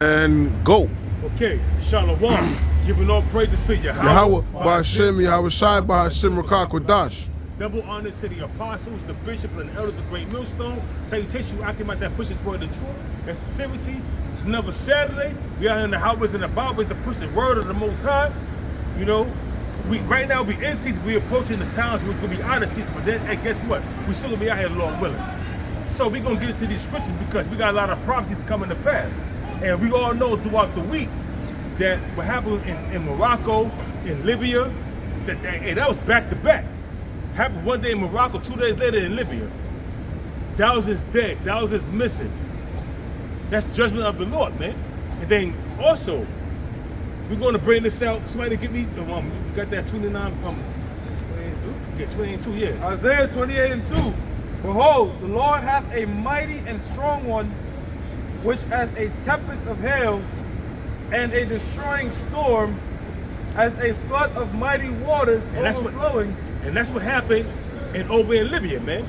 And go. Okay, Shalom. Giving all praises to Yahweh, Ba'ashem, Yahweh Shai, Ba'ashem, Rakak, Wadash. Double honor to the apostles, the bishops, and the elders of Great Millstone. Salutation, I came out that pushes word of truth and sincerity. It's another Saturday. We are in the houses and the Bibles to push the word of the Most High. You know, right now we in season. We approaching the times where it's gonna be out of season. But then, and guess what? We still gonna be out here, Lord willing. So we're gonna get into these scriptures because we got a lot of prophecies coming to pass. And we all know throughout the week that what happened in Morocco, in Libya, that was back to back. Happened one day in Morocco, 2 days later in Libya. Thousands dead, thousands missing. That's judgment of the Lord, man. And then also, we're going to bring this out. Somebody give me, you got that 29, 28 and 2, yeah. Isaiah 28 and 2. Behold, the Lord hath a mighty and strong one, which as a tempest of hail and a destroying storm, as a flood of mighty waters overflowing. And that's what happened over in Libya, man.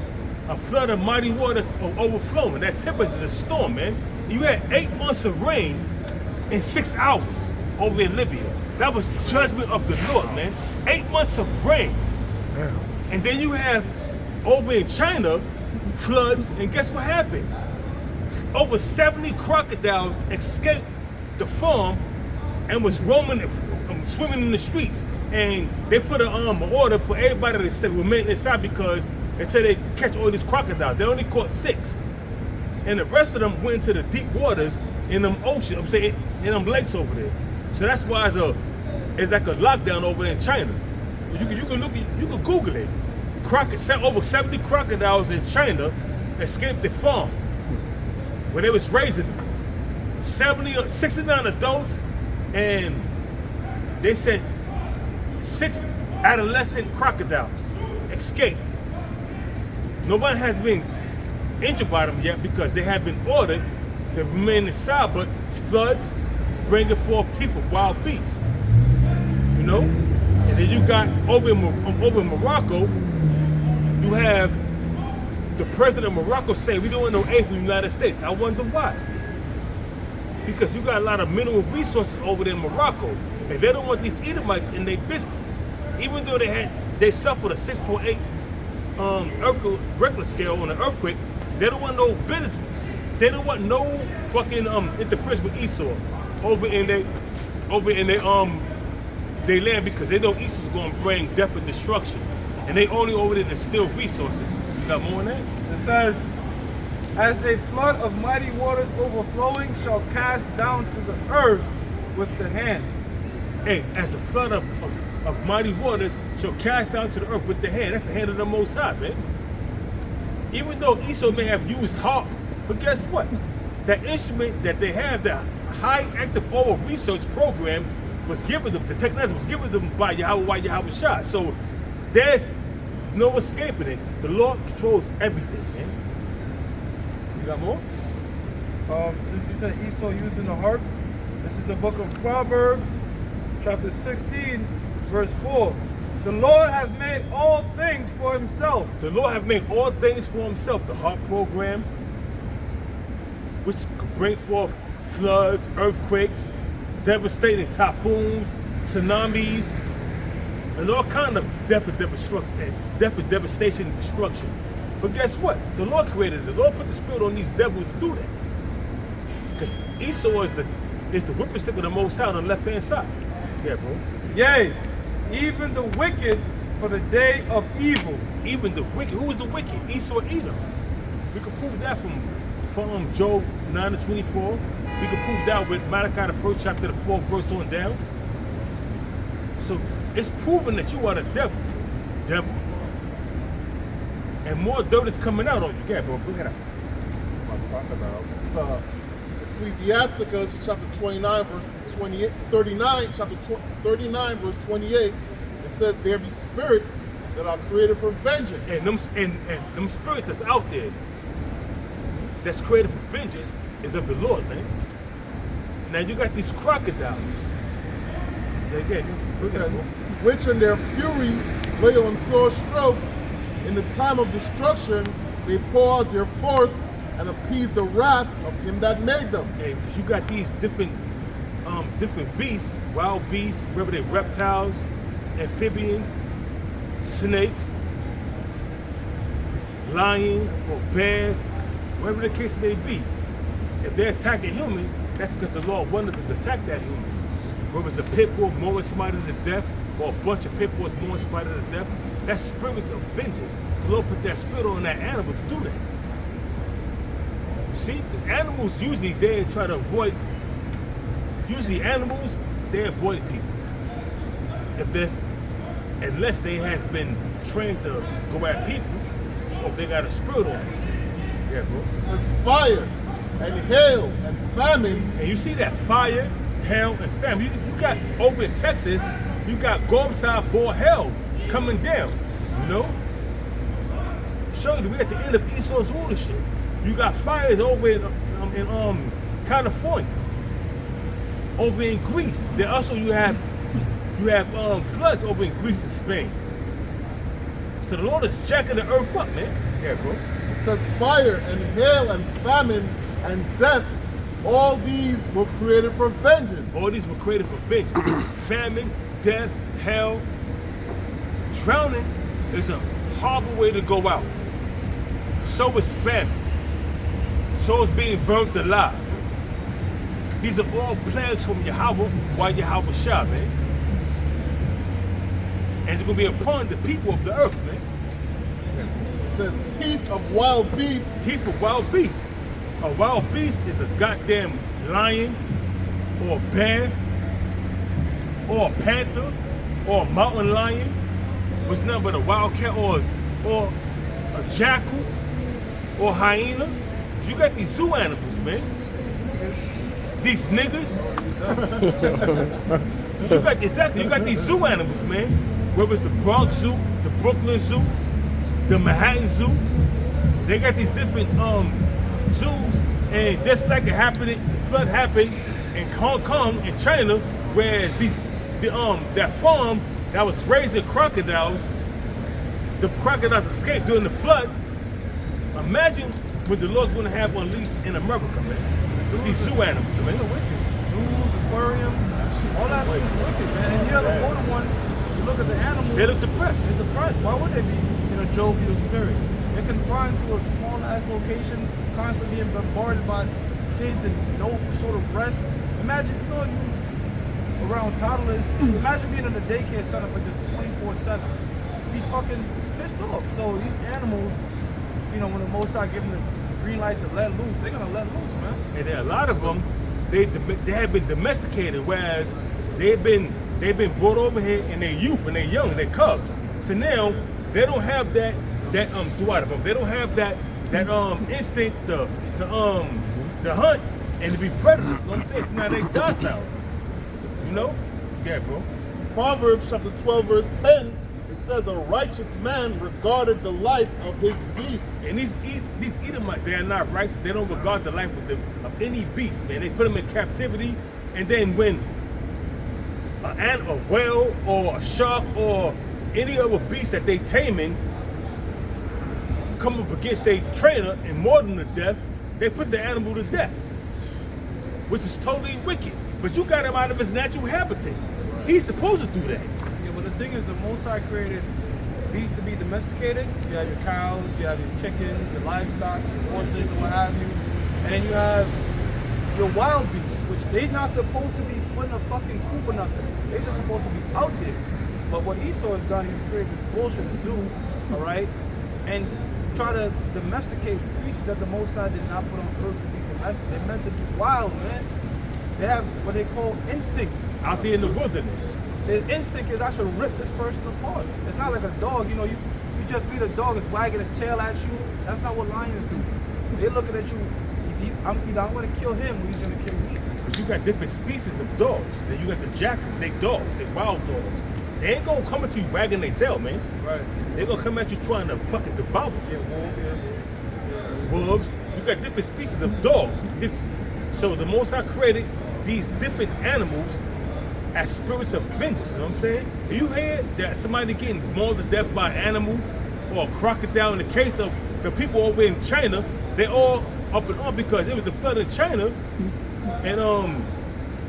A flood of mighty waters overflowing. That tempest is a storm, man. You had 8 months of rain in 6 hours over in Libya. That was judgment of the Lord, man. 8 months of rain. Damn. And then you have over in China floods, and guess what happened? Over 70 crocodiles escaped the farm and was roaming, swimming in the streets. And they put an order for everybody to stay, remain inside because until they catch all these crocodiles. They only caught 6. And the rest of them went into the deep waters in them ocean, I'm saying, in them lakes over there. So that's why it's like a lockdown over there in China. You can Google it. Over 70 crocodiles in China escaped the farm where they was raising them. 69 adults, and they said 6 adolescent crocodiles escaped. Nobody has been injured by them yet because they have been ordered to remain inside, but floods bringing forth teeth of wild beasts. You know? And then you got over in Morocco, you have the president of Morocco say we don't want no aid from the United States. I wonder why. Because you got a lot of mineral resources over there in Morocco, and they don't want these Edomites in their business. Even though they suffered a 6.8 earthquake Richter scale on an earthquake, they don't want no business. They don't want no fucking interference with Esau over in their land, because they know Esau's gonna bring death and destruction, and they only over there to steal resources. You got more on that? It says, as a flood of mighty waters overflowing shall cast down to the earth with the hand. Hey, as a flood of mighty waters shall cast down to the earth with the hand. That's the hand of the Most High, man. Even though Esau may have used harp, but guess what? That instrument that they have, the high active oil research program, was given them, the technology was given them by Yahweh Shai. So there's no escaping it. The Lord controls everything, man. You got more? Since you said Esau using the harp, this is the book of Proverbs, chapter 16, verse 4. The Lord hath made all things for himself. The Lord hath made all things for himself. The harp program, which could bring forth floods, earthquakes, devastating typhoons, tsunamis, and all kind of death and devastation and destruction. But guess what? The Lord created it. The Lord put the spirit on these devils to do that. Because Esau is the whipping stick of the Most High on the left hand side. Yeah, bro. Yea, even the wicked for the day of evil. Even the wicked. Who is the wicked? Esau and Edom. We can prove that from Job 9-24. We can prove that with Malachi, the 1st chapter, the 4th verse on down. So it's proven that you are the devil. And more dirt is coming out on you. Yeah, bro, bring it up. This is Ecclesiasticus chapter 29, verse 28, 39, chapter 39, verse 28. It says, there be spirits that are created for vengeance. And them spirits that's out there, that's created for vengeance, is of the Lord, man. Now you got these crocodiles. Again, it says, which in their fury lay on sore strokes. In the time of destruction, they pour out their force and appease the wrath of him that made them. Hey, because you got these different beasts, wild beasts, whether they're reptiles, amphibians, snakes, lions, or bears, whatever the case may be. If they attack a human, that's because the Lord wanted them to attack that human. Whether it's a pit bull more smited to death, or a bunch of pit bulls more smited to death, that's spirits of vengeance. The Lord put that spirit on that animal to do that. You see? Because animals usually, they try to avoid, animals, they avoid people. Unless they has been trained to go at people, or if they got a spirit on them. Yeah, bro. It says fire and hail and famine. And you see that fire, hail, and famine. You got over in Texas, you got Gulfside ball hell coming down. You know? Showing you we at the end of Esau's rulership. You got fires over in California, over in Greece. Then also you have floods over in Greece and Spain. So the Lord is jacking the earth up, man. Yeah, bro. It says fire and hail and famine and death. All these were created for vengeance. All these were created for vengeance. Famine, death, hell. Drowning is a horrible way to go out. So is famine. So is being burnt alive. These are all plagues from Yahweh while Yahweh Shah, man. And it's going to be upon the people of the earth, man. It says teeth of wild beasts. Teeth of wild beasts. A wild beast is a goddamn lion, or a bear, or a panther, or a mountain lion, which is nothing but a wild cat, or a jackal, or hyena. You got these zoo animals, man. These niggas. you got these zoo animals, man. Whether it's the Bronx Zoo, the Brooklyn Zoo, the Manhattan Zoo, they got these different zoos, and just like it happened, the flood happened in Hong Kong and China, whereas that farm that was raising crocodiles, the crocodiles escaped during the flood. Imagine what the Lord's going to have unleashed in America, man. With these zoo animals, man. Zoos, aquariums, all that shit is wicked, man. And the other one, you look at the animals. They look depressed. They're depressed. Why would they be in a jovial spirit? They're confined to a small ass location, constantly being bombarded by kids and no sort of rest. Imagine, you around toddlers. Imagine being in a daycare center for just 24/7. Be fucking pissed off. So these animals, when the Most High give them the green light to let loose, they're gonna let loose, man. And there are a lot of them, they have been domesticated, whereas they've been brought over here in their youth, and they're young, they're cubs. So now they don't have that they don't have that instinct to hunt and to be predators. You know what I'm saying? So now they docile. Yeah, bro. Proverbs chapter 12 verse 10, it says a righteous man regarded the life of his beasts. And these Edomites, they are not righteous. They don't regard the life of any beast, man. They put them in captivity, and then when a whale or a shark or any other beast that they taming come up against their trainer and maul them to death, they put the animal to death, which is totally wicked. But you got him out of his natural habitat. He's supposed to do that. Yeah, but the thing is, the Most High created beasts to be domesticated. You have your cows, you have your chickens, your livestock, your horses, and what have you. And then you have your wild beasts, which they're not supposed to be put in a fucking coop or nothing. They're just supposed to be out there. But what Esau has done, he's created this bullshit zoo, all right? And try to domesticate creatures that the Most High did not put on earth to be domestic. They're meant to be wild, man. They have what they call instincts. Out there in the wilderness. Their instinct is I should rip this person apart. It's not like a dog, you just meet a dog that's wagging his tail at you. That's not what lions do. They're looking at you, I'm gonna kill him or he's gonna kill me. But you got different species of dogs. Then you got the jackals, they dogs, they wild dogs. They ain't gonna come at you wagging their tail, man. Right. They're gonna come at you trying to fucking devour you. Wolves. You got different species of dogs. So the Most High created these different animals as spirits of vengeance, you know what I'm saying? And you hear that somebody getting mauled to death by an animal or a crocodile. In the case of the people over in China, they all up and on because it was a flood in China, and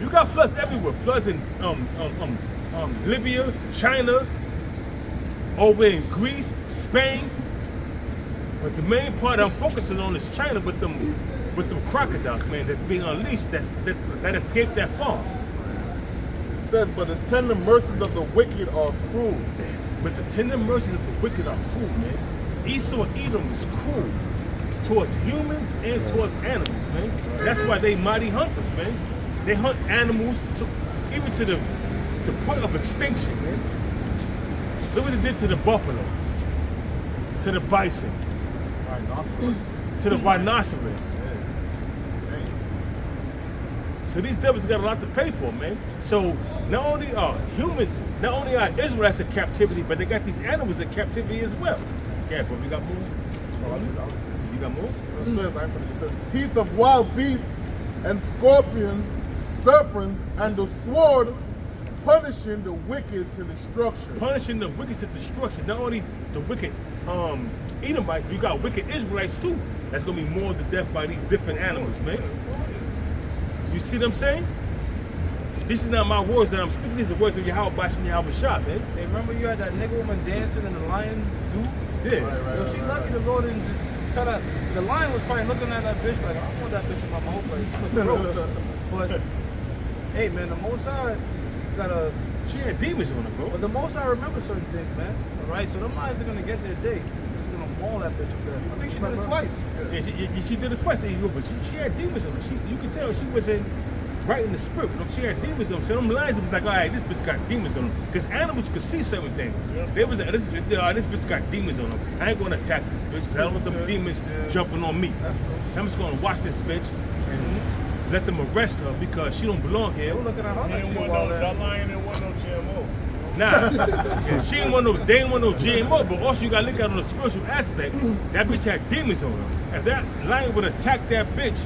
you got floods everywhere. Floods in Libya, China, over in Greece, Spain. But the main part I'm focusing on is China with them crocodiles, man, that's being unleashed, that escaped that farm. It says, but the tender mercies of the wicked are cruel. But the tender mercies of the wicked are cruel, man. Esau and Edom is cruel towards humans and towards animals, man. That's why they mighty hunters, man. They hunt animals even to the point of extinction, man. Look what they did to the buffalo, to the bison, Rhinoceros. to the rhinoceros. So these devils got a lot to pay for, man. So not only are Israelites in captivity, but they got these animals in captivity as well. Okay, bro, we got more? You got more? So it says, teeth of wild beasts and scorpions, serpents, and the sword, punishing the wicked to destruction. Punishing the wicked to destruction. Not only the wicked Edomites, but you got wicked Israelites too. That's gonna be more to death by these different animals, man. You see what I'm saying? This is not my words that I'm speaking. These are the words of Yahweh Bashem Yahweh Shah, man. Hey, remember you had that nigga woman dancing in the lion zoo? Yeah. Yo, she lucky the Lord didn't just tell her. The lion was probably looking at that bitch like, I don't want that bitch in my whole place. But, hey, man, the Most High got a... She had demons on her, bro. But the Most High remember certain things, man. All right? So them lions are going to get their day. They're going to maul that bitch up there. I think she did it twice. Yeah, she did it twice. But she had demons on her. You could tell she was right in the spirit. She had demons on her. So them lions was like, all right, this bitch got demons on her. Because animals could see certain things. They was like, this bitch got demons on her. I ain't going to attack this bitch because I don't want them demons jumping on me. So I'm just going to watch this bitch and let them arrest her because she don't belong here. We're looking at her like she wild that lion didn't want no GMO. Nah, yeah, they ain't want no GMO, but also you gotta look at it on the spiritual aspect. That bitch had demons on her. If that lion would attack that bitch,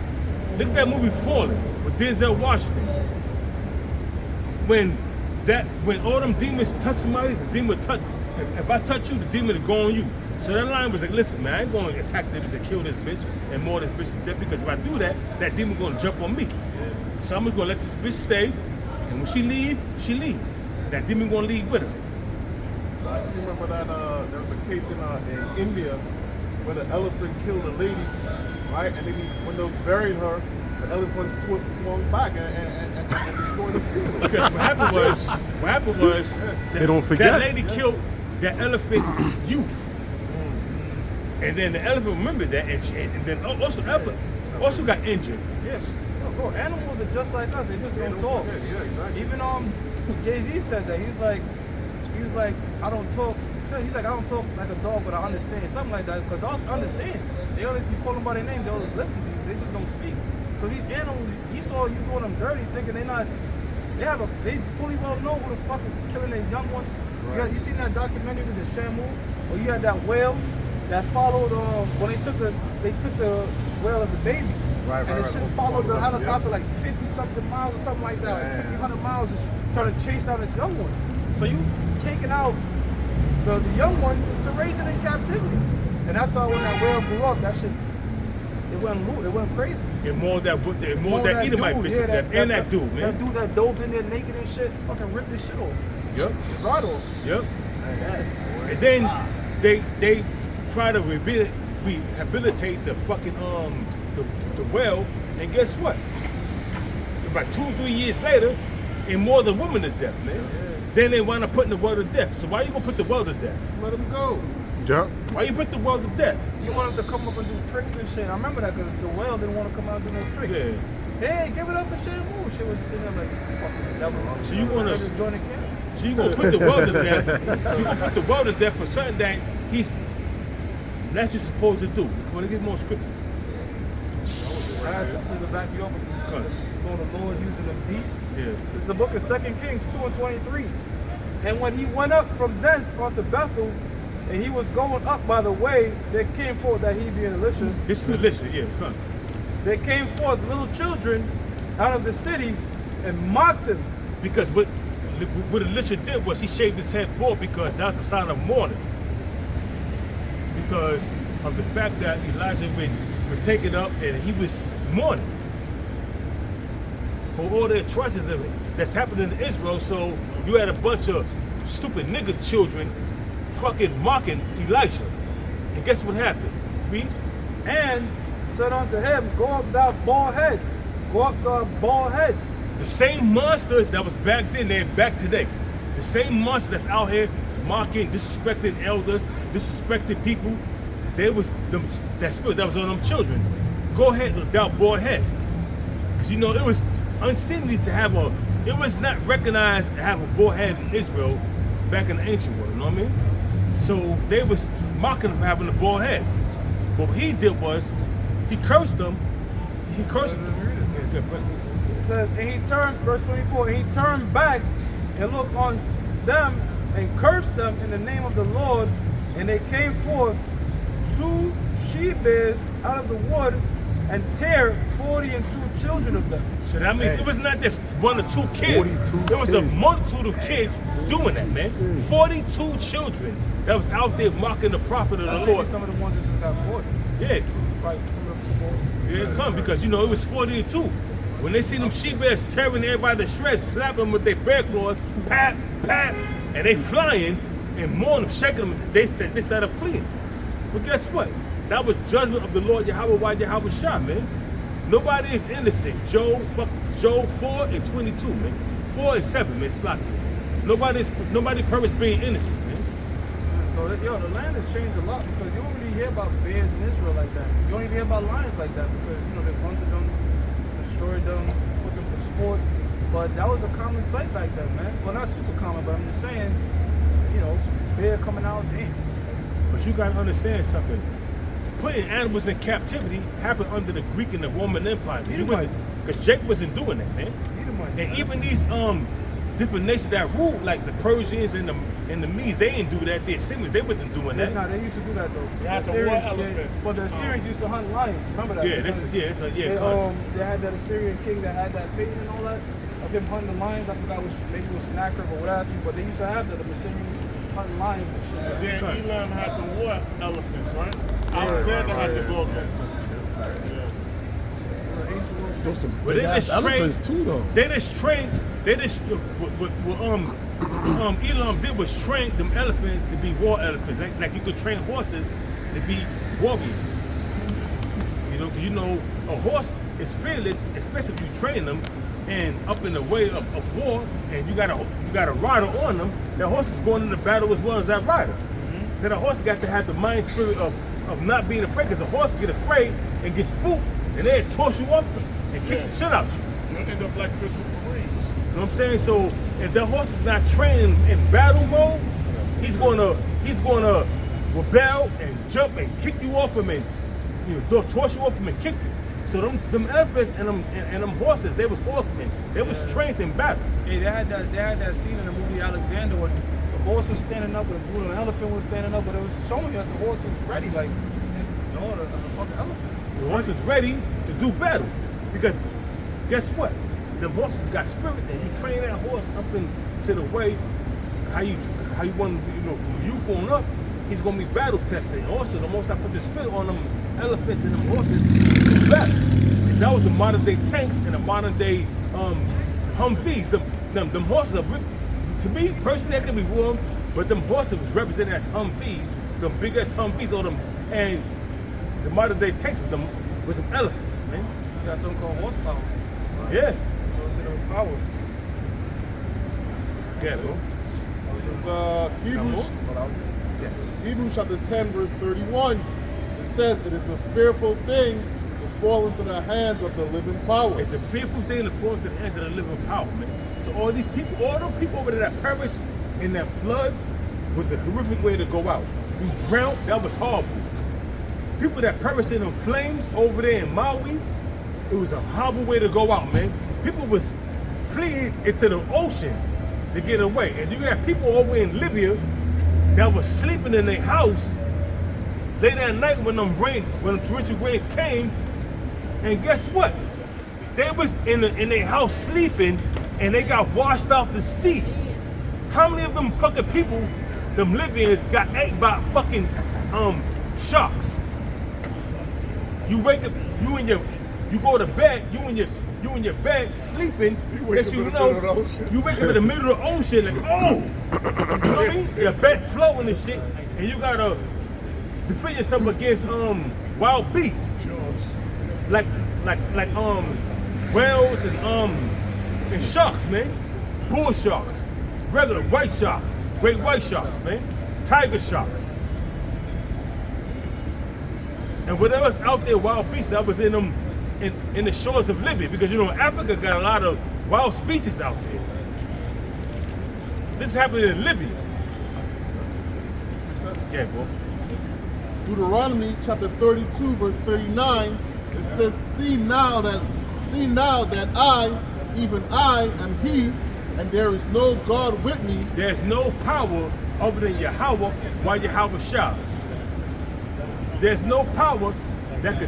look at that movie Fallen with Denzel Washington. When all them demons touch somebody, the demon touch. If I touch you, the demon will go on you. So that lion was like, listen, man, I ain't gonna attack this bitch and kill this bitch and maul this bitch to death because if I do that, that demon gonna jump on me. So I'm just gonna let this bitch stay, and when she leave, she leave. That demon gonna leave with her. I remember that there was a case in India where the elephant killed a lady, right? And then when they was burying her, the elephant swung back and destroyed the field. Because what happened was They don't forget. that lady killed that elephant's youth. And then the elephant remembered that, and then also the elephant also got injured. Yes. Bro, animals are just like us. They just don't talk. Yeah, exactly. Even Jay-Z said that. He was like, I don't talk. He's like, I don't talk like a dog, but I understand. Something like that. Because dogs understand. They always keep calling by their name. They always listen to you. They just don't speak. So these animals, he saw you doing them dirty, thinking they fully well know who the fuck is killing their young ones. Right. You seen that documentary with the Shamu? Where you had that whale that followed when they took the whale as a baby. Right, and the shit followed the helicopter like 50-something miles or something like that. Like 50, 100 miles just trying to chase down this young one. So you taking out the young one to raise it in captivity. And that's why when that whale grew up, that shit, it went crazy. And more that Edomite bitch and that dude, man. That dude that dove in there naked and shit, fucking ripped his shit off. Yep. Right off. Yep. And then they try to rehabilitate the fucking the well, and guess what? About 2-3 years later, it more than women to death, man. Then they wind up putting the well to death. So why you gonna put the well to death? Let them go. Yeah. Why you put the well to death? You want them to come up and do tricks and shit. I remember that because the whale didn't want to come out and do no tricks. Yeah. Hey, give it up for Shamu. Shit was just sitting there like, fucking the devil. So you gonna just join the camp. So you gonna put the well to death? You gonna put the well to death for something that he's naturally supposed to do? You wanna get more scriptures? I had something to back you up. Cut it. Going the Lord using the beast. Yeah. It's the book of 2 Kings 2:23. And when he went up from thence unto Bethel, and he was going up by the way, there came forth that he being Elisha. This is Elisha, yeah. Huh. There came forth little children out of the city and mocked him. Because what Elisha did was he shaved his head bald because that's a sign of mourning. Because of the fact that Elijah been were taken up, and he was mourning for all the atrocities that's happening in Israel. So you had a bunch of stupid nigga children fucking mocking Elijah. And guess what happened? Read. And said unto him, Go up thou bald head. Go up thou bald head. The same monsters that was back then, they're back today. The same monsters that's out here mocking, disrespecting elders, disrespecting people, they was that spirit that was on them children. Go ahead with thou bald head. Because you know, it was unseemly to have it was not recognized to have a bald head in Israel back in the ancient world, you know what I mean? So they was mocking him for having a bald head. But what he did was, he cursed them. He cursed them. It says, and he turned, verse 24, and he turned back and looked on them and cursed them in the name of the Lord. And they came forth 2 she-bears out of the wood and tear 42 children of them. So that means it was not just 1 or 2 kids. 42 It was a kids. multitude of kids doing that, man. 42 children that was out there mocking the prophet of the Maybe Lord. some of the ones that just got caught. Yeah, Like some of them here it come, because you know it was 42. When they see them she-bears tearing everybody to shreds, slapping them with their bear claws, pat, pat, and they flying and mourning them, shaking them, they started fleeing. But guess what? That was judgment of the Lord Yahweh Yahweh Shah, man. Nobody is innocent. Job 4 and 22, man. 4 and 7, man. Sloppy. Nobody purpose being innocent, man. So, the land has changed a lot because you don't really hear about bears in Israel like that. You don't even hear about lions like that because, they've hunted them, destroyed them, put them for sport. But that was a common sight back then, man. Well, not super common, but I'm just saying, bear coming out, damn. But you gotta understand something. Putting animals in captivity happened under the Greek and the Roman Empire. Because Jacob wasn't doing that, man. And even these different nations that ruled, like the Persians and the Medes, they didn't do that. The Assyrians, they wasn't doing that. No, they used to do that though. They had the war elephants. But the Assyrians used to hunt lions. Remember that? Yeah, They had that Assyrian king that had that painting and all that of him hunting the lions. I forgot maybe it was Sennacherib or what have you. But they used to have that. The Assyrians hunting lions and shit. And then Elam had the war elephants, right? Alexander had to go against them. Those some But big they ass just trained elephants too, though. What Elam did was train them elephants to be war elephants. Like you could train horses to be warriors. Because a horse is fearless, especially if you train them and up in the way of war, and you got a rider on them. That horse is going into battle as well as that rider. So the horse got to have the mind spirit of not being afraid, because the horse get afraid and get spooked, and they'll toss you off and kick the shit out you. You'll end up like Christopher Reeves. You know what I'm saying? So if the horse is not trained in battle mode, he's gonna rebel and jump and kick you off him and toss you off him and kick you. So them elephants and them horses, they was horsemen. They was trained in battle. Hey, they had that scene in the movie Alexander when the horse was standing up and the elephant was standing up, but it was showing you that the horse was ready, like the fucking elephant. The horse was ready to do battle, because guess what? The horses got spirits, and you train that horse up into the way how you want to, from youth on up. He's gonna be battle tested. And also, the most I put the spirit on them elephants and them horses is battle. Because that was the modern day tanks and the modern day Humvees. Them horses are, to me personally, I can be wrong, but them horses was represented as Humvees, the biggest Humvees on them, and the modern day tanks with some elephants, man. You got something called horsepower. Yeah. So it's in the power. Yeah, bro. This is Hebrews chapter 10, verse 31. It says, it is a fearful thing to fall into the hands of the living power. It's a fearful thing to fall into the hands of the living power, man. So all them people over there that perished in them floods was a horrific way to go out. You drowned, that was horrible. People that perished in them flames over there in Maui, it was a horrible way to go out, man. People was fleeing into the ocean to get away. And you got people over in Libya that was sleeping in their house late at night when them torrential rains came. And guess what? They was in their house sleeping, and they got washed out to sea. How many of them fucking people, them Libyans, got ate by fucking sharks? You wake up, you go to bed, you in your bed sleeping. wake Next up you in the know, middle of the ocean. you wake up in the middle of the ocean like, oh, you know what I mean? Your bed floating and shit, and you gotta defend yourself against wild beasts, like whales and sharks, man, bull sharks, regular white sharks, great white sharks, man, tiger sharks. And whatever's out there, wild beasts that was in them, in the shores of Libya, because you know Africa got a lot of wild species out there. This is happening in Libya. Yeah, bro. Deuteronomy chapter 32, verse 39, it says, see now that I, even I, am he, and there is no God with me. There's no power other than Yahweh while Yahweh shall. There's no power that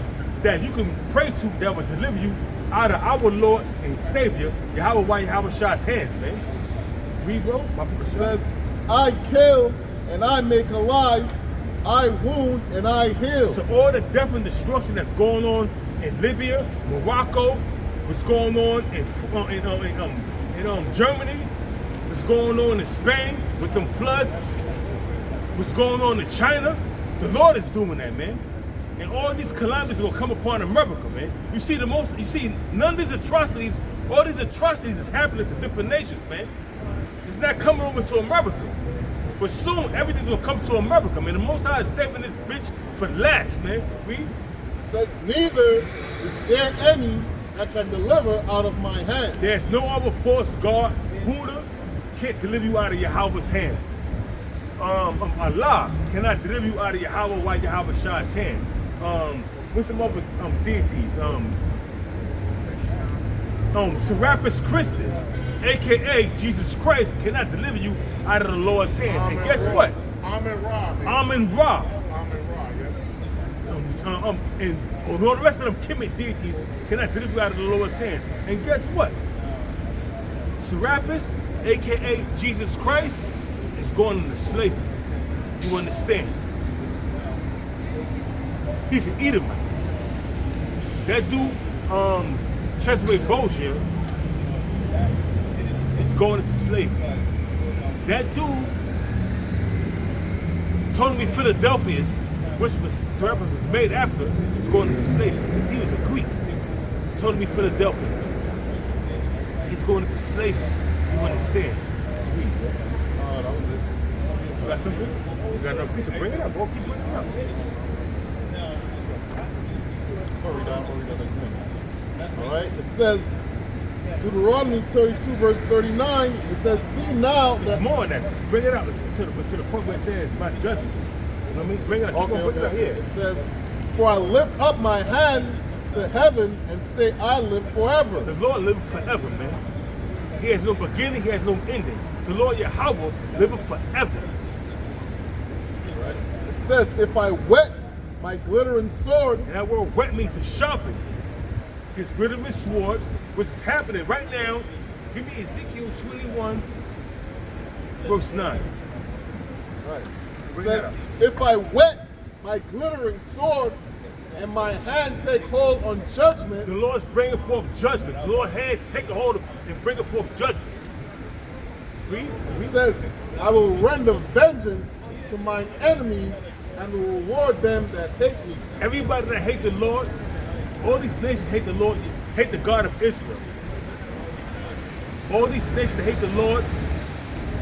you can pray to that will deliver you out of our Lord and Savior, Yahweh while Yahweh shall's hands, man. Read, bro. It says, I kill and I make alive, I wound and I heal. So all the death and destruction that's going on in Libya, Morocco, what's going on in Germany, what's going on in Spain with them floods, what's going on in China, the Lord is doing that, man. And all these calamities will come upon America, man. You see none of these atrocities, all these atrocities is happening to different nations, man. It's not coming over to America. But soon everything will come to America, man. The Most High is saving this bitch for last, man. Read. It says, neither is there any that can deliver out of my hand. There's no other force, God, Buddha, can't deliver you out of Yahweh's hands. Allah cannot deliver you out of Yahweh while Yahweh Shah's hand. What's some other deities? Serapis Christus, aka Jesus Christ, cannot deliver you out of the Lord's hand. And guess what? Amen Ra. Amen Ra. Amen Ra, yeah. And all the rest of them Kemet deities cannot deliver you out of the Lord's hands. And guess what? Serapis, aka Jesus Christ, is going into slavery. You understand? He's an Edomite. That dude, Chesway Bozier, is going into slavery. That dude told me Philadelphia's, which was Serapis was made after, is going into slavery because he was a Greek. Told me Philadelphia's. He's going into slavery. You understand? That was it. You got something? You got another piece? Bring it up, bro. Keep bringing it up. Hurry down again. All right. It says, Deuteronomy 32, verse 39. It says, see now that. It's more than that. Bring it up to the point where it says my judgments. You know what I mean? Bring it up. Keep on bringing it up here. It says, for I lift up my hand to heaven and say, I live forever. The Lord lives forever, man. He has no beginning, he has no ending. The Lord Yahweh liveth forever. It says, if I whet my glittering sword. And that word wet means to sharpen. His glittering sword, which is happening right now. Give me Ezekiel 21, verse 9. Right. It says, if I whet my glittering sword and my hand take hold on judgment. The Lord's bringing forth judgment. The Lord's hands take a hold of and bring forth judgment. Read. It says, I will render vengeance to mine enemies and will reward them that hate me. Everybody that hate the Lord, all these nations hate the Lord, hate the God of Israel. All these nations that hate the Lord,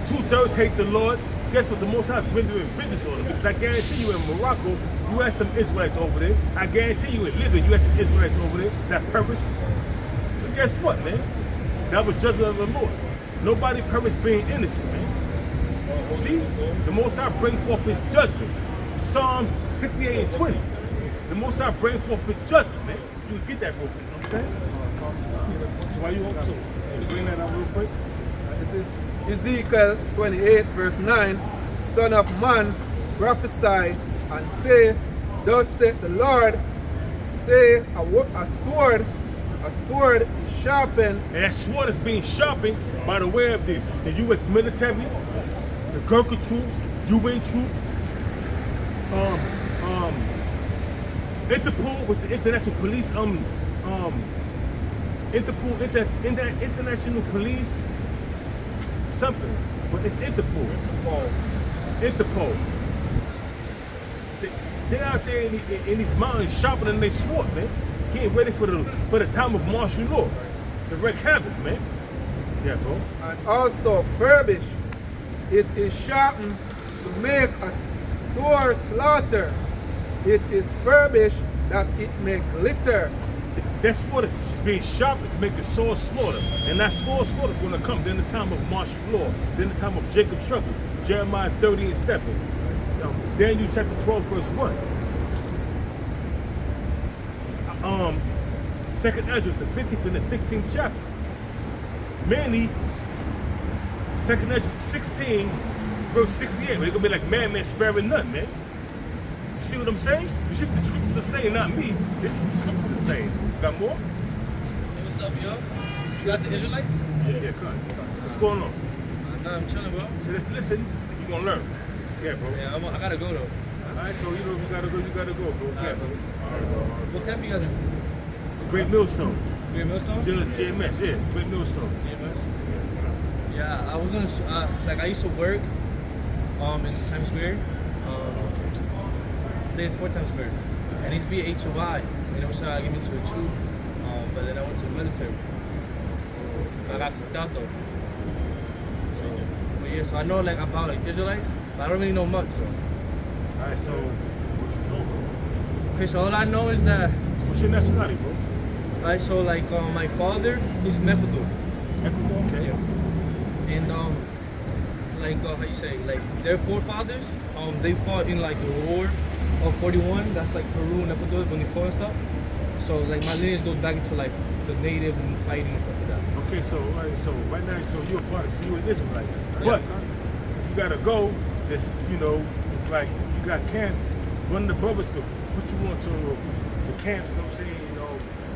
2/3 hate the Lord. Guess what? The Most High is rendering vengeance on them. Because I guarantee you in Morocco, you had some Israelites over there. I guarantee you in Libya, you had some Israelites over there that perished. But guess what, man? That was judgment of the Lord. Nobody perished being innocent, man. See? The Most High bring forth his judgment. Psalms 68 and 20. The Most High bring forth his judgment, man. You get that real quick, you know what I'm saying? So why you want to bring that out real quick? This is Ezekiel 28, verse 9. Son of man, prophesy and say, thus saith the Lord, say a sword is sharpened. And that sword is being sharpened by the way of the U.S. military, the Gurkha troops, UN troops, Interpol was the international police. Interpol, international police, something, but it's Interpol. Interpol. They out there in these mountains sharpening their sword, man. Getting ready for the time of martial law, to wreak havoc, man. Yeah, bro. And also furbish. It is sharpened to make a sore slaughter. It is furbish that it may glitter. That sword is being sharpened to make a sword slaughter. And that sword slaughter is going to come during the time of martial law, during the time of Jacob's trouble. Jeremiah 30:7. Daniel chapter 12, verse 1. Second Ezra, the 15th and the 16th chapter. Mainly, Second Ezra 16, verse 68. They're going to be like man sparing none, man. You see what I'm saying? You see what the scriptures are saying, not me. This is what the scriptures are saying. Got more? What's up, yo? You guys the Israelites? Yeah, come on. What's going on? Nah, I'm chilling, bro. So let's listen, and you're going to learn. Yeah, bro. Yeah, I gotta go, though. All right, so you know if you got to go, you got to go, bro. Yeah, bro. What camp you guys in? Great Millstone. Great Millstone? GMS, yeah. Great Millstone. GMS? Yeah, I was gonna, I used to work in Times Square. There's 4 Times Square. And it used to be HOI. And they were trying to get me to the truth. But then I went to the military. I got kicked out, though. But yeah, so I know about Israelites, but I don't really know much, so. All right, so what you know, bro? Okay, so all I know is that, What's your nationality, bro? right, so my father, he's from Ecuador. Ecuador, okay. Yeah. And how you say, their forefathers, they fought in the war of 41. That's Peru and Ecuador when they fought and stuff. So my lineage goes back into the natives and fighting and stuff like that. Okay, so right now, so you're a part of, so you're an Israelite. But if you gotta go, it's it's like you got camps. One of the brothers could put you onto the camps. You know what I'm saying?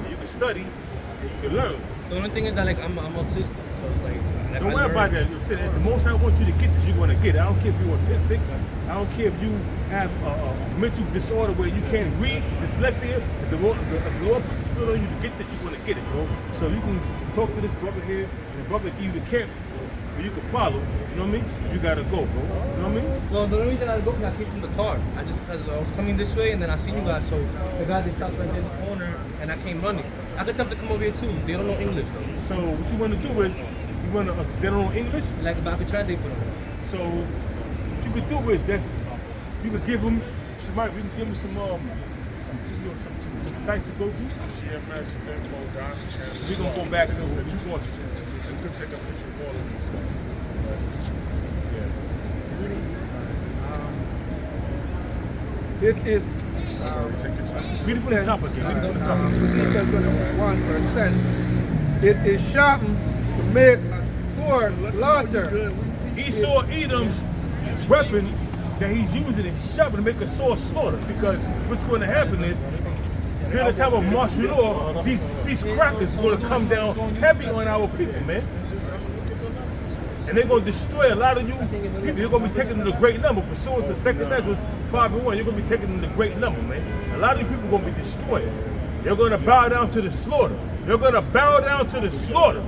And you can study and you can learn. The only thing is that I'm autistic, so it's Don't worry about that. The most I want you to get this, you're gonna get it. I don't care if you're autistic. I don't care if you have a mental disorder where you can't read, dyslexia. If the Lord put the spirit on you to get this, you're gonna get it, bro. So you can talk to this brother here, and the brother give you the camp where you can follow. You know what I mean? You gotta go, bro. You know what I mean? No, the only reason I go because I came from the car. Because I was coming this way and then I seen you guys. So the guy they stopped right there in the corner and I came running. I could tell them to come over here too. They don't know English though. So what you want to do is, they don't know English. But I could translate for them. So what you could do is you could give them, we can give them some sites to go to. GMS info down the channel. So we're gonna go back to what you want to. You could take a picture of all of these. It is Read it from the top again. Read it from the top again. Ezekiel 21, verse 10. It is sharpened to make a sword slaughter. Esau Edom's weapon that he's using is sharpened to make a sword slaughter. Because what's going to happen is, during the time of martial law, these crackers are going to come down heavy on our people, man. And they're going to destroy a lot of you people. You're going to be taking them to great number. Pursuant to 2 Ezra 5:1, you're going to be taking them to great number, man. A lot of you people are going to be destroyed. They're going to bow down to the slaughter. They're going to bow down to the slaughter.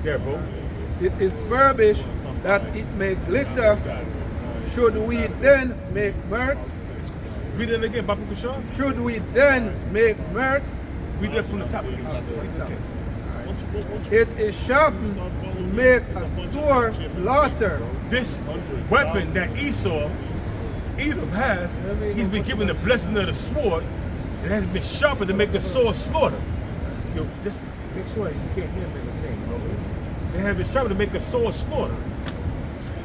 Yeah, bro. It is furbish that it may glitter. Should we then make mirth? Read it again, Baba Kushan. Should we then make mirth? Read that from the top again. Okay. It is sharpened to make a sore slaughter. This weapon that Edom has, he's been given the blessing of the sword, and has been sharpened to make a sword slaughter. Yo, just make sure you can't hear me in the thing, bro. They have been sharpened to make a sword slaughter.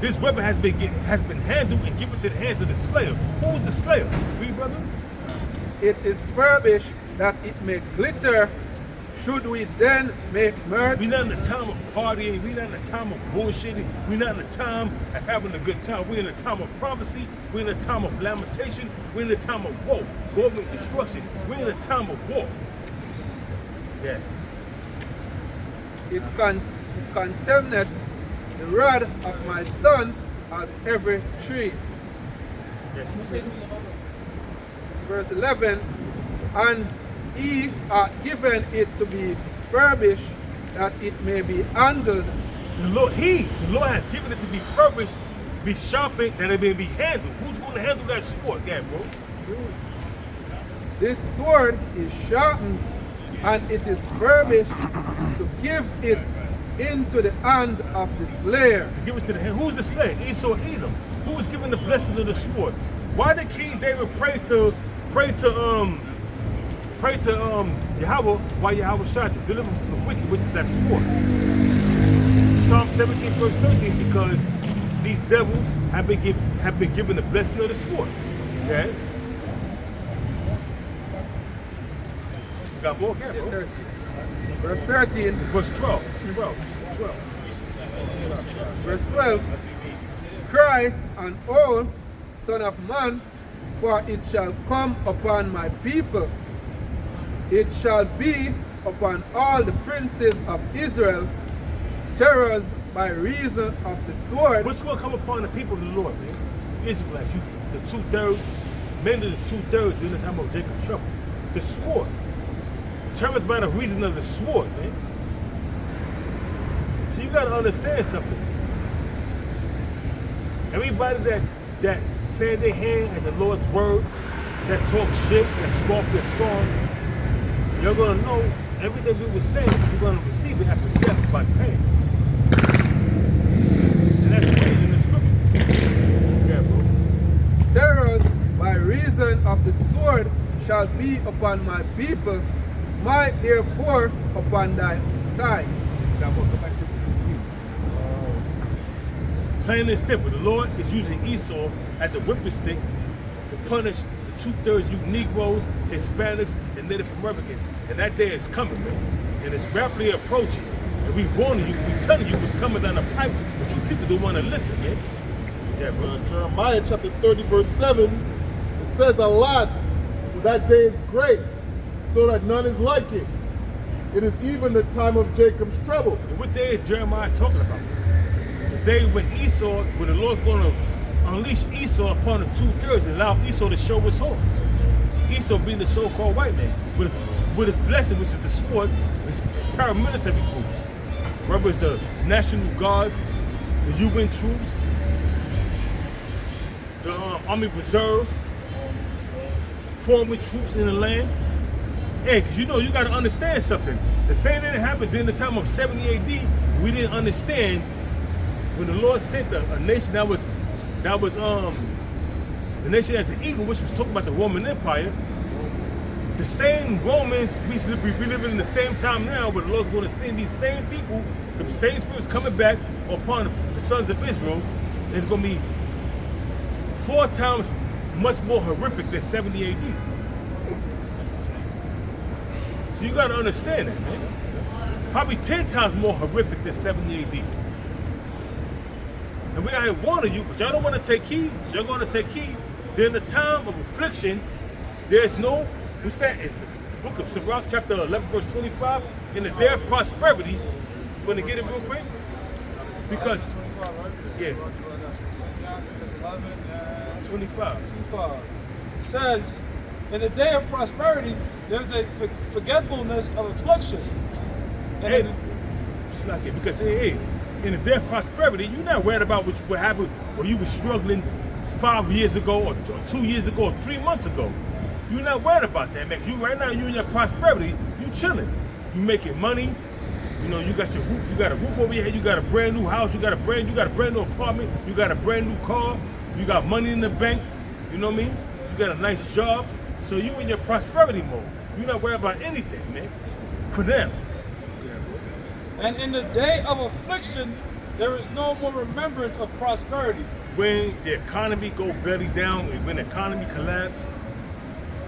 This weapon has been handled and given to the hands of the slayer. Who's the slayer? Read, brother. It is furbish that it may glitter. Should we then make mirth? We're not in the time of partying. We're not in the time of bullshitting. We're not in the time of having a good time. We're in the time of prophecy. We're in the time of lamentation. We're in the time of war. War with destruction. We're in the time of war. Yeah. It contaminate the rod of my son as every tree. Yeah. Verse 11. And he hath given it to be furbished, that it may be handled. The Lord has given it to be furbished, be sharpened, that it may be handled. Who's going to handle that sword? Yeah, bro. This sword is sharpened, and it is furbished to give it into the hand of the slayer. To give it to the hand. Who's the slayer? Esau, Edom. Who was given the blessing of the sword? Why did King David pray to Yahweh, while Yahweh shot to deliver from the wicked, which is that sword? Psalm 17 verse 13, because these devils have been given the blessing of the sword. Okay? You got more? Yeah, bro. 13. Verse 13. Verse 12. 12. Verse 12. Cry and howl, Son of man, for it shall come upon my people. It shall be upon all the princes of Israel, terrors by reason of the sword. What's going to come upon the people of the Lord, man? Israelites, the 2/3, mainly the 2/3 in the time of Jacob's trouble. The sword. Terrors by the reason of the sword, man. So you got to understand something. Everybody that fan their hand at the Lord's word, that talk shit, that scoff their scorn, you're going to know everything we were saying, you're going to receive it after death by pain. And that's written in the scriptures. Yeah, bro. Terrors by reason of the sword shall be upon my people. Smite therefore upon thy thigh. Plain and simple, the Lord is using Esau as a whipping stick to punish the 2/3 you Negroes, Hispanics, and Native Americans. And that day is coming, man. And it's rapidly approaching. And we warning you, we telling you what's coming down the pipe, but you people don't want to listen, man. Yeah, bro. Jeremiah chapter 30 verse 7, it says, alas, for that day is great, so that none is like it. It is even the time of Jacob's trouble. And what day is Jeremiah talking about? The day when the Lord's going to unleash Esau upon the 2/3 and allow Esau to show his horns. Esau being the so-called white man, with his blessing, which is the sword, his paramilitary groups. Whether it's the National Guards, the UN troops, the Army Reserve, foreign troops in the land. Hey, because you got to understand something. The same thing that happened during the time of 70 AD, we didn't understand when the Lord sent a nation that was the nation as the eagle, which was talking about the Roman Empire. The same Romans, we live in the same time now, but the Lord's going to send these same people, the same spirits coming back upon the sons of Israel. It's going to be 4 times much more horrific than 70 AD. So you got to understand that, man. Probably 10 times more horrific than 70 AD. And we out here warning you, but y'all don't want to take heed. You're going to take heed. During the time of affliction, there's no, what's that? It's the book of Sirach, chapter 11, verse 25. In the day of prosperity, you want to get it real quick? Because, yeah. 25. It says, in the day of prosperity, there's a forgetfulness of affliction. And Hey, it's not it. Because, hey, in the day of prosperity, you're not worried about what happened when you were struggling 5 years ago or 2 years ago or 3 months ago. You're not worried about that, man. Right now, you in your prosperity, you chilling. You making money. You know, you got a roof over your head. You got a brand new house. You got a brand new apartment. You got a brand new car. You got money in the bank. You know what I mean? You got a nice job. So you in your prosperity mode. You're not worried about anything, man. For them. And in the day of affliction, there is no more remembrance of prosperity. When the economy go belly down, when the economy collapse,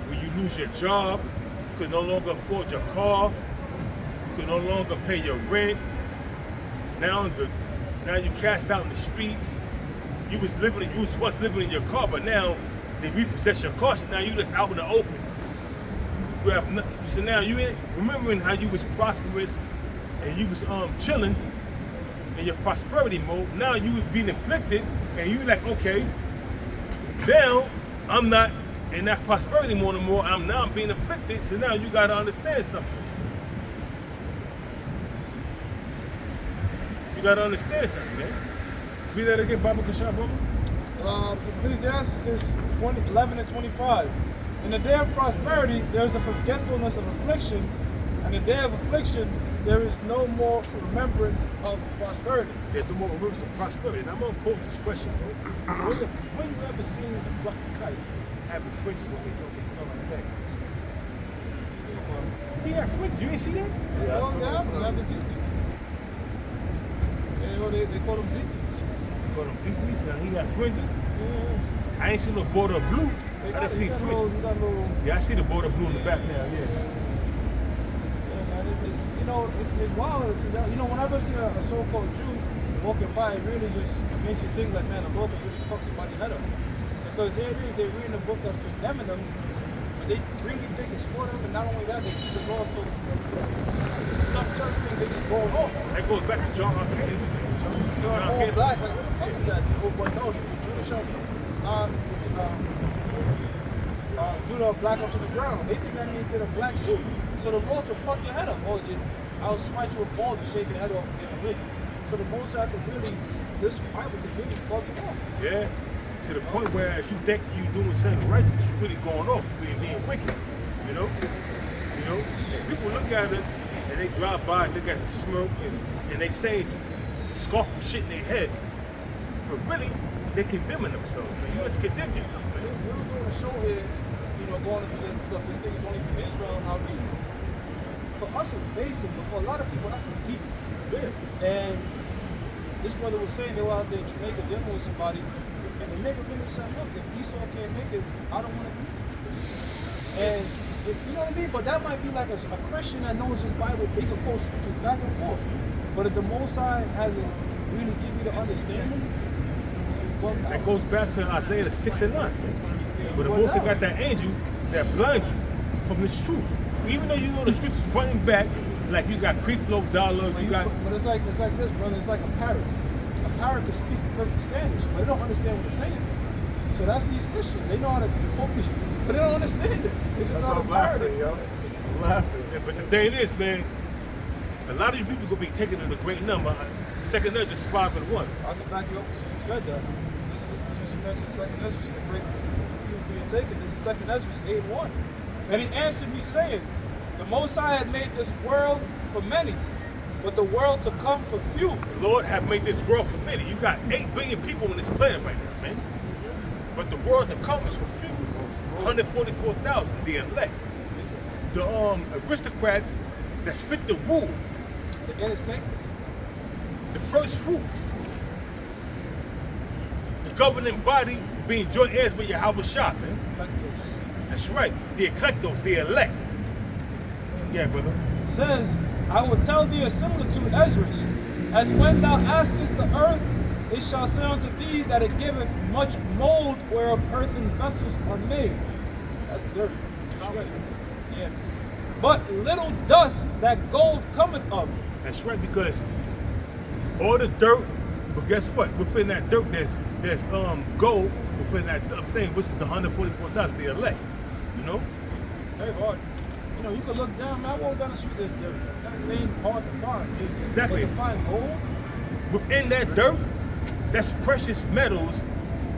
when you lose your job, you can no longer afford your car, you can no longer pay your rent. Now you cast out in the streets. You was once living in your car, but now they repossess your car. So now you just out in the open. So now you ain't remembering how you was prosperous and you was chilling in your prosperity mode. Now you was being afflicted, and you like, okay, now I'm not And that prosperity more and more, I'm being afflicted, so now you gotta understand something. You gotta understand something, man. Read that again, Baba Kashab, brother. Ecclesiasticus 11 and 25. In the day of prosperity, there is a forgetfulness of affliction, and in the day of affliction, there is no more remembrance of prosperity. There's no more remembrance of prosperity. And I'm gonna pose this question, bro. When you ever seen a fucking kite having fringes on their fucking thing? He had fringes. You ain't see that? Yeah, they have the zitzis. They call them zitzis. Call them zitzis, and he had fringes. Yeah. I ain't seen no border of blue. I didn't see fringes. Yeah, I see the border of blue in the back now. Yeah. You know, it's wild because whenever I see a so-called Jew walking by, it really just makes you think like, man, the Lord can really fuck somebody's head up. Because here it is, they're reading a book that's condemning them, but they really think it's for them, and not only that, they keep the law so some certain things they just going off. That goes back to John Kennedy. You're all black, like what the fuck is that? But no, he was Jewish Judah black up to the ground. They think that means get a black suit. So the Lord can fuck your head up. Or I'll smite you with ball and shave your head off and get a wig. So the Most High can really, this Bible can really fuck you up. Yeah. To the point where if you think you doing something right, you're really going off, you're being wicked. You know? People look at us and they drive by and look at the smirk and they say scoffing shit in their head, but really they're condemning themselves. Man. You must condemn yourself, man. We're doing a show here, going into this thing is only from Israel and how deep. For us it's basic, but for a lot of people that's deep. Yeah. And this brother was saying they were out there in Jamaica dealing with somebody. And the nigga really said, look, if Esau can't make it, I don't want to be it. And, you know what I mean? But that might be like a Christian that knows his Bible, he can quote scriptures back and forth. But if the Most High hasn't really give you the understanding, well, that goes back to Isaiah 6 and 9. But the Most High got that angel that blinds you from this truth. Even though you know the scriptures front and back, like you got creek flow, dollar, you got... But it's like this, brother. It's like a parrot. A parrot can speak perfect Spanish, but they don't understand what it's saying. So that's these Christians. They know how to focus, but they don't understand it. It's just not a parrot. Yo. I'm laughing. Yeah, but the thing is, man, a lot of you people gonna be taking it a great number. Second Ezra is 5 and 1. I can back you up since you said that. Since you mentioned second Ezra, the great people being taken. This is second Ezra 8 and 1. And he answered me saying, the Most High had made this world for many, but the world to come for few. The Lord have made this world for many. You got 8 billion people on this planet right now, man. But the world to come is for few. 144,000, the elect. The aristocrats that's fit to rule. The inner sanctum. The first fruits. The governing body being joint heirs with Yahweh Shah, man. That's right. The eclectos, the elect. Yeah, brother. Says, I will tell thee a similitude, Ezra, as when thou askest the earth, it shall say unto thee that it giveth much mold whereof earthen vessels are made. That's dirt. That's right. Yeah. But little dust that gold cometh of. That's right, because all the dirt, but guess what? Within that dirt, there's gold. Within that, I'm saying, this is the 144,000, the elect. You know? Very hard. You can look down, man. I walk down the street, there's dirt. That ain't hard to find. Exactly. But to find gold? Within that dirt, that's precious metals,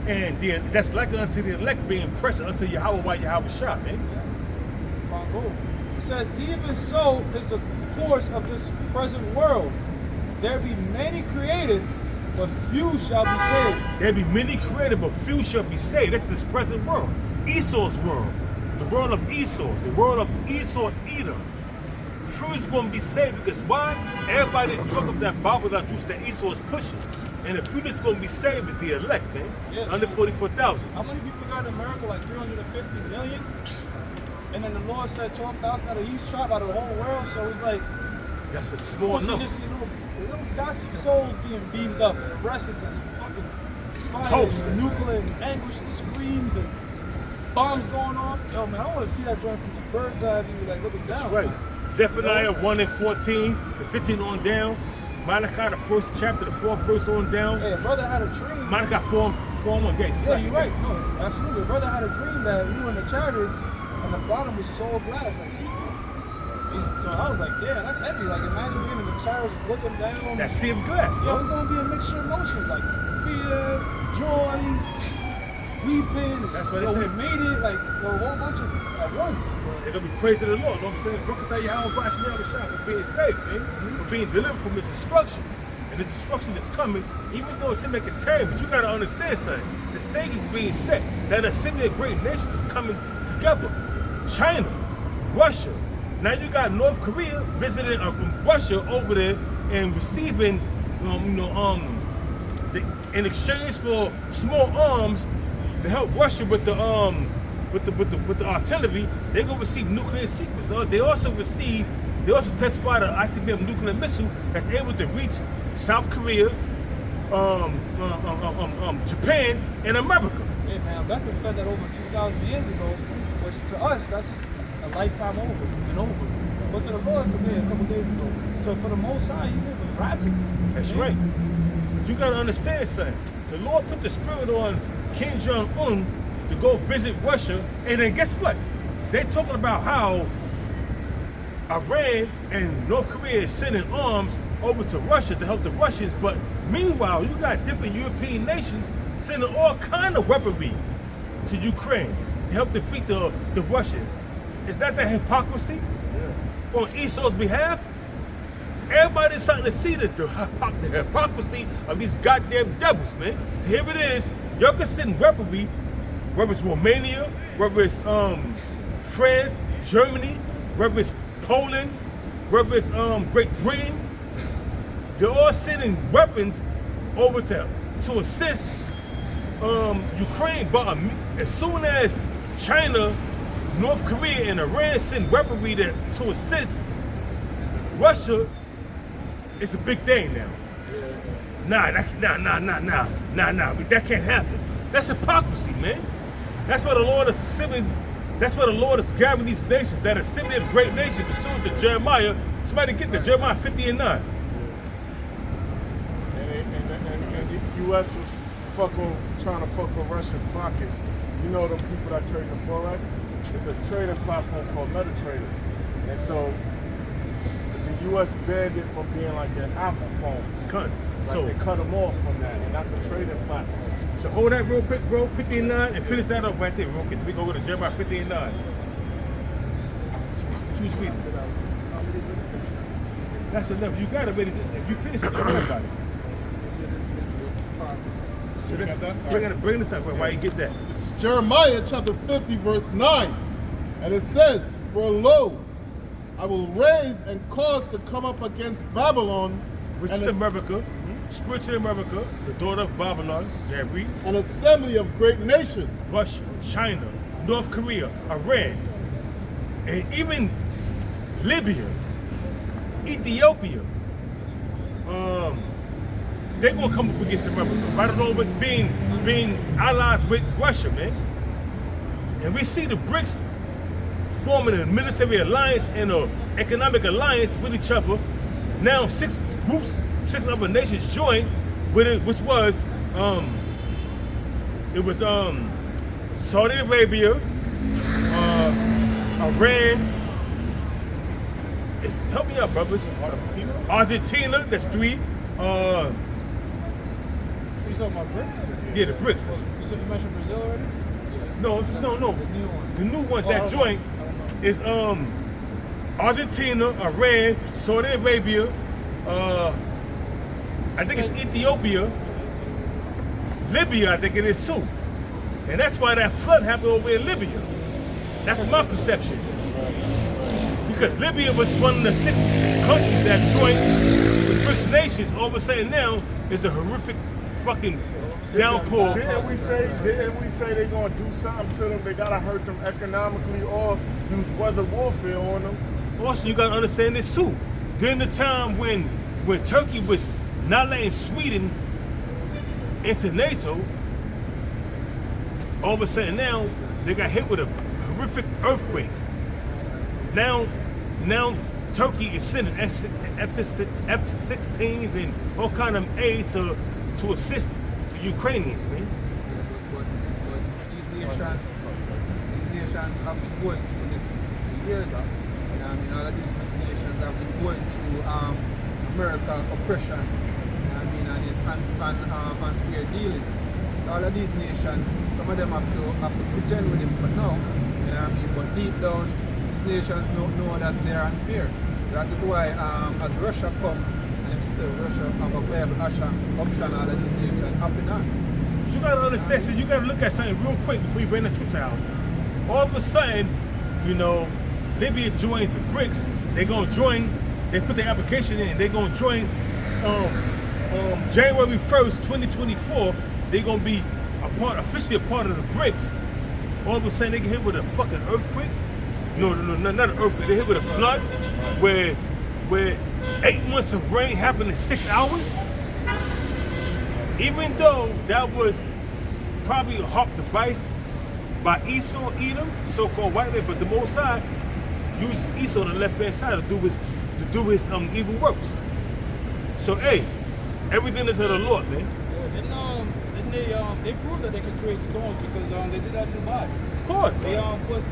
and that's likened unto the elect being precious unto Yahweh by Yahweh Shah, man. Yeah. Find gold. It says, even so is the course of this present world. There be many created, but few shall be saved. There be many created, but few shall be saved. That's this present world. Esau's world. The world of Esau. The world of Esau and Edom. Few is going to be saved because why? Everybody's drunk of that Bible that juice that Esau is pushing. And the few that's going to be saved is the elect, man. Yes. Under 44,000. How many people got in America? Like 350 million? And then the Lord said 12,000 out of each tribe, out of the whole world. So it's like, that's a small number. Just little dots of souls being beamed up. The rest is just fucking fire toast. And nuclear and anguish and screams and bombs going off. Yo, man, I want to see that joint from the bird's eye view, like looking down. That's right. Zephaniah 1 and 14, the 15 on down. Malachi, the first chapter, the 4th verse on down. Hey, a brother had a dream. Malachi 4:1. Yeah, you're right. No, absolutely. A brother had a dream that we were in the chariots and the bottom was just all glass, like secret. So I was like, damn, that's heavy. Like, imagine being in the chariots looking down. That sea of glass, Yo, bro. it's gonna be a mixture of emotions, like fear, joy, weeping. That's what yo, they we said. made it, like a whole bunch of at once. They're gonna be praising the Lord. You know what I'm saying? Bro, can tell you how about Shah for being saved, man. For being delivered from this destruction. And this destruction that's coming, even though it seems like it's terrible, but you gotta understand something. The stage is being set. That assembly of great nations is coming together. China, Russia. Now you got North Korea visiting Russia over there and receiving, in exchange for small arms to help Russia with the artillery, they're gonna receive nuclear secrets. They also testified an ICBM nuclear missile that's able to reach South Korea, Japan, and America. Yeah, man, Beckham said that over 2,000 years ago, which to us, that's a lifetime over and over. But to the Lord, it's a couple days ago. So for the Most High, he's moving rapidly. That's right. You gotta understand something. The Lord put the spirit on Kim Jong-un to go visit Russia, and then guess what? They're talking about how Iran and North Korea is sending arms over to Russia to help the Russians, but meanwhile, you got different European nations sending all kind of weaponry to Ukraine to help defeat the Russians. Is that the hypocrisy on Esau's behalf? Everybody's starting to see the hypocrisy of these goddamn devils, man. Here it is. Y'all can send weaponry, whether it's Romania, whether it's France, Germany, whether it's Poland, whether it's Great Britain. They're all sending weapons over to assist Ukraine. But as soon as China, North Korea, and Iran send weaponry to assist Russia, it's a big thing now. Nah. That can't happen. That's hypocrisy, man. That's why the Lord is assembling. That's why the Lord is gathering these nations, that assembly of great nations, pursuant to Jeremiah. Somebody get to Jeremiah 50:9. And the U.S. was trying to fuck with Russia's pockets. You know them people that trade the Forex? It's a trading platform called MetaTrader. And so the U.S. banned it from being like an Apple phone. They cut them off from that, and that's a trading platform. So hold that real quick, bro, 50:9, and finish that up right there real quick. We go to Jeremiah 50:9. What you reading? That's enough. You got it ready. If you finish it, don't worry about it. So bring this up while you get that. This is Jeremiah chapter 50, verse 9. And it says, "For lo, I will raise and cause to come up against Babylon," which is America, spiritual America, the daughter of Babylon, read. "an assembly of great nations." Russia, China, North Korea, Iran, and even Libya, Ethiopia. They're gonna come up against America. Right along with being allies with Russia, man. And we see the BRICS forming a military alliance and an economic alliance with each other. Now 6 other nations joined with it, which was Saudi Arabia, Iran. Help me out, brothers. Argentina, that's 3. You talking about BRICS? Yeah, the BRICS. You mentioned Brazil already? No. The new ones. The new ones that joined is Argentina, Iran, Saudi Arabia, I think it's Ethiopia, Libya, I think it is too. And that's why that flood happened over in Libya. That's my perception. Because Libya was one of the 6 countries that joined the BRICS nations. All of a sudden now is a horrific fucking downpour. Didn't we say they're gonna do something to them? They gotta hurt them economically or use weather warfare on them. Also, you gotta understand this too. During the time when Turkey was not letting Sweden into NATO, all of a sudden now they got hit with a horrific earthquake. Now now Turkey is sending F-16s and all kind of aid to assist the Ukrainians, man. But these nations have been going through this for years. You know what I mean? All of these nations have been going through American oppression. You know what I mean? And it's unfair dealings. So all of these nations, some of them have to pretend with him for now. You know what I mean? But deep down, these nations don't know that they're unfair. So that is why as Russia come, and them say Russia have a viable option, all of these nations happen on. But you gotta understand, so you gotta look at something real quick before you bring the troops out. All of a sudden, you know, Libya joins the BRICS. They're gonna join. They put their application in. They're gonna join January 1st, 2024. They're gonna be officially a part of the BRICS. All of a sudden, they get hit with a fucking earthquake. No, not an earthquake. They hit with a flood where 8 months of rain happened in 6 hours. Even though that was probably a hawk device by Esau, Edom, so-called white man, but the Mosai used Esau on the left-hand side to do his evil works. So hey, everything is of the Lord, man. Yeah, they proved that they could create storms because they did that in Dubai. Of course. They put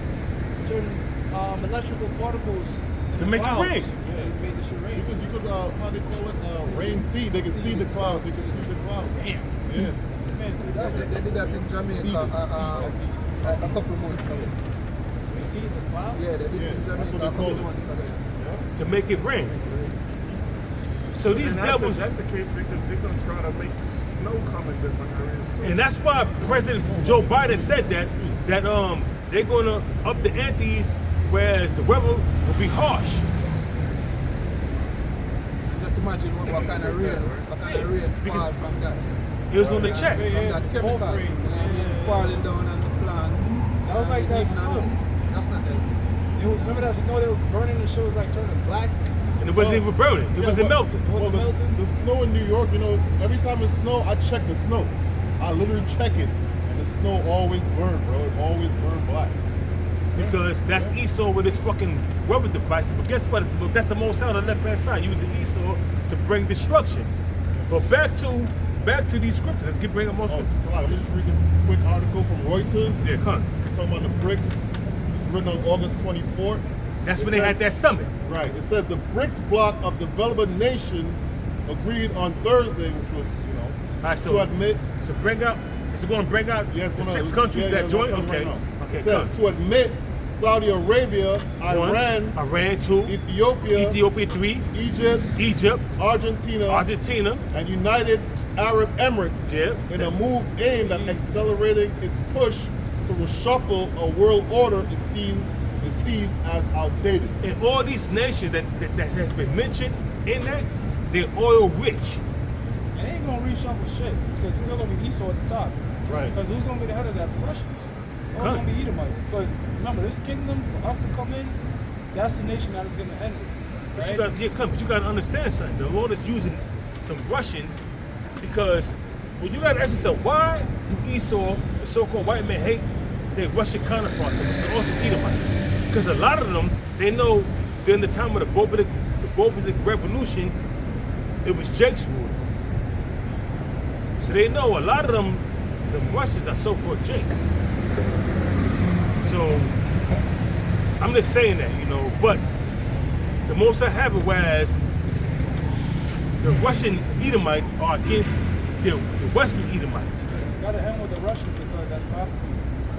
certain electrical particles in To the make it clouds. rain. Yeah, they made the shit rain. Because you could, how they call it, rain seed. They can see the clouds. They can see the clouds. Damn. Yeah. They did that in Jamaica like a couple months ago. You see the cloud? Yeah, they did it in that's Jamaica what a they couple call it. months ago. To make it rain. So these devils, If that's the case, they're going to try to make snow come in different areas too. and that's why President Joe Biden said that they're gonna up the antes, whereas the weather will be harsh. Just imagine what kind of rain fall from that. It was on the check. From that chemical falling down on the plants. That was like that Even on snow. us. That's not that. Remember that snow that was burning and shit was like turning black? And it wasn't even burning. It wasn't melting. Well, the snow in New York, you know, every time it snow, I check the snow. I literally check it, and the snow always burn, bro. It always burn black. Because that's Esau with his fucking weather device. But guess what? That's the most on the left-hand side, using Esau to bring destruction. But back to these scriptures. Let's bring up more Oh, scriptures. so let me just read this quick article from Reuters. Yeah, come on. Talking about the BRICS. It's written on August 24th. That's It when they had says- that summit. Right. It says the BRICS bloc of developing nations agreed on Thursday, which was, All right, to admit. So bring out. Is it going to bring out Yes, the 6 countries that joined? Okay. Okay. It says come. to admit Saudi Arabia, Iran, 2, Ethiopia, 3, Egypt, Argentina, and United Arab Emirates in a move aimed at accelerating its push to reshuffle a world order it sees as outdated. And all these nations that has been mentioned in that, they're oil rich. It ain't gonna reshuffle shit because it's still gonna be Esau at the top. Right. Because who's gonna be the head of that? The Russians. It's all gonna be Edomites. Because remember, this kingdom for us to come in, that's the nation that is gonna end it. But Right? but you got to understand something. The Lord is using the Russians because when you got to ask yourself, why do Esau, the so-called white man, hate their Russian counterparts, and also Edomites? Because a lot of them, they know during the time of the Bolshevik Revolution, it was Jake's rule. So they know a lot of them, the Russians are so-called Jakes. So I'm just saying that, but the most I have it, whereas the Russian Edomites are against the Western Edomites. You gotta end with the Russians because that's prophecy.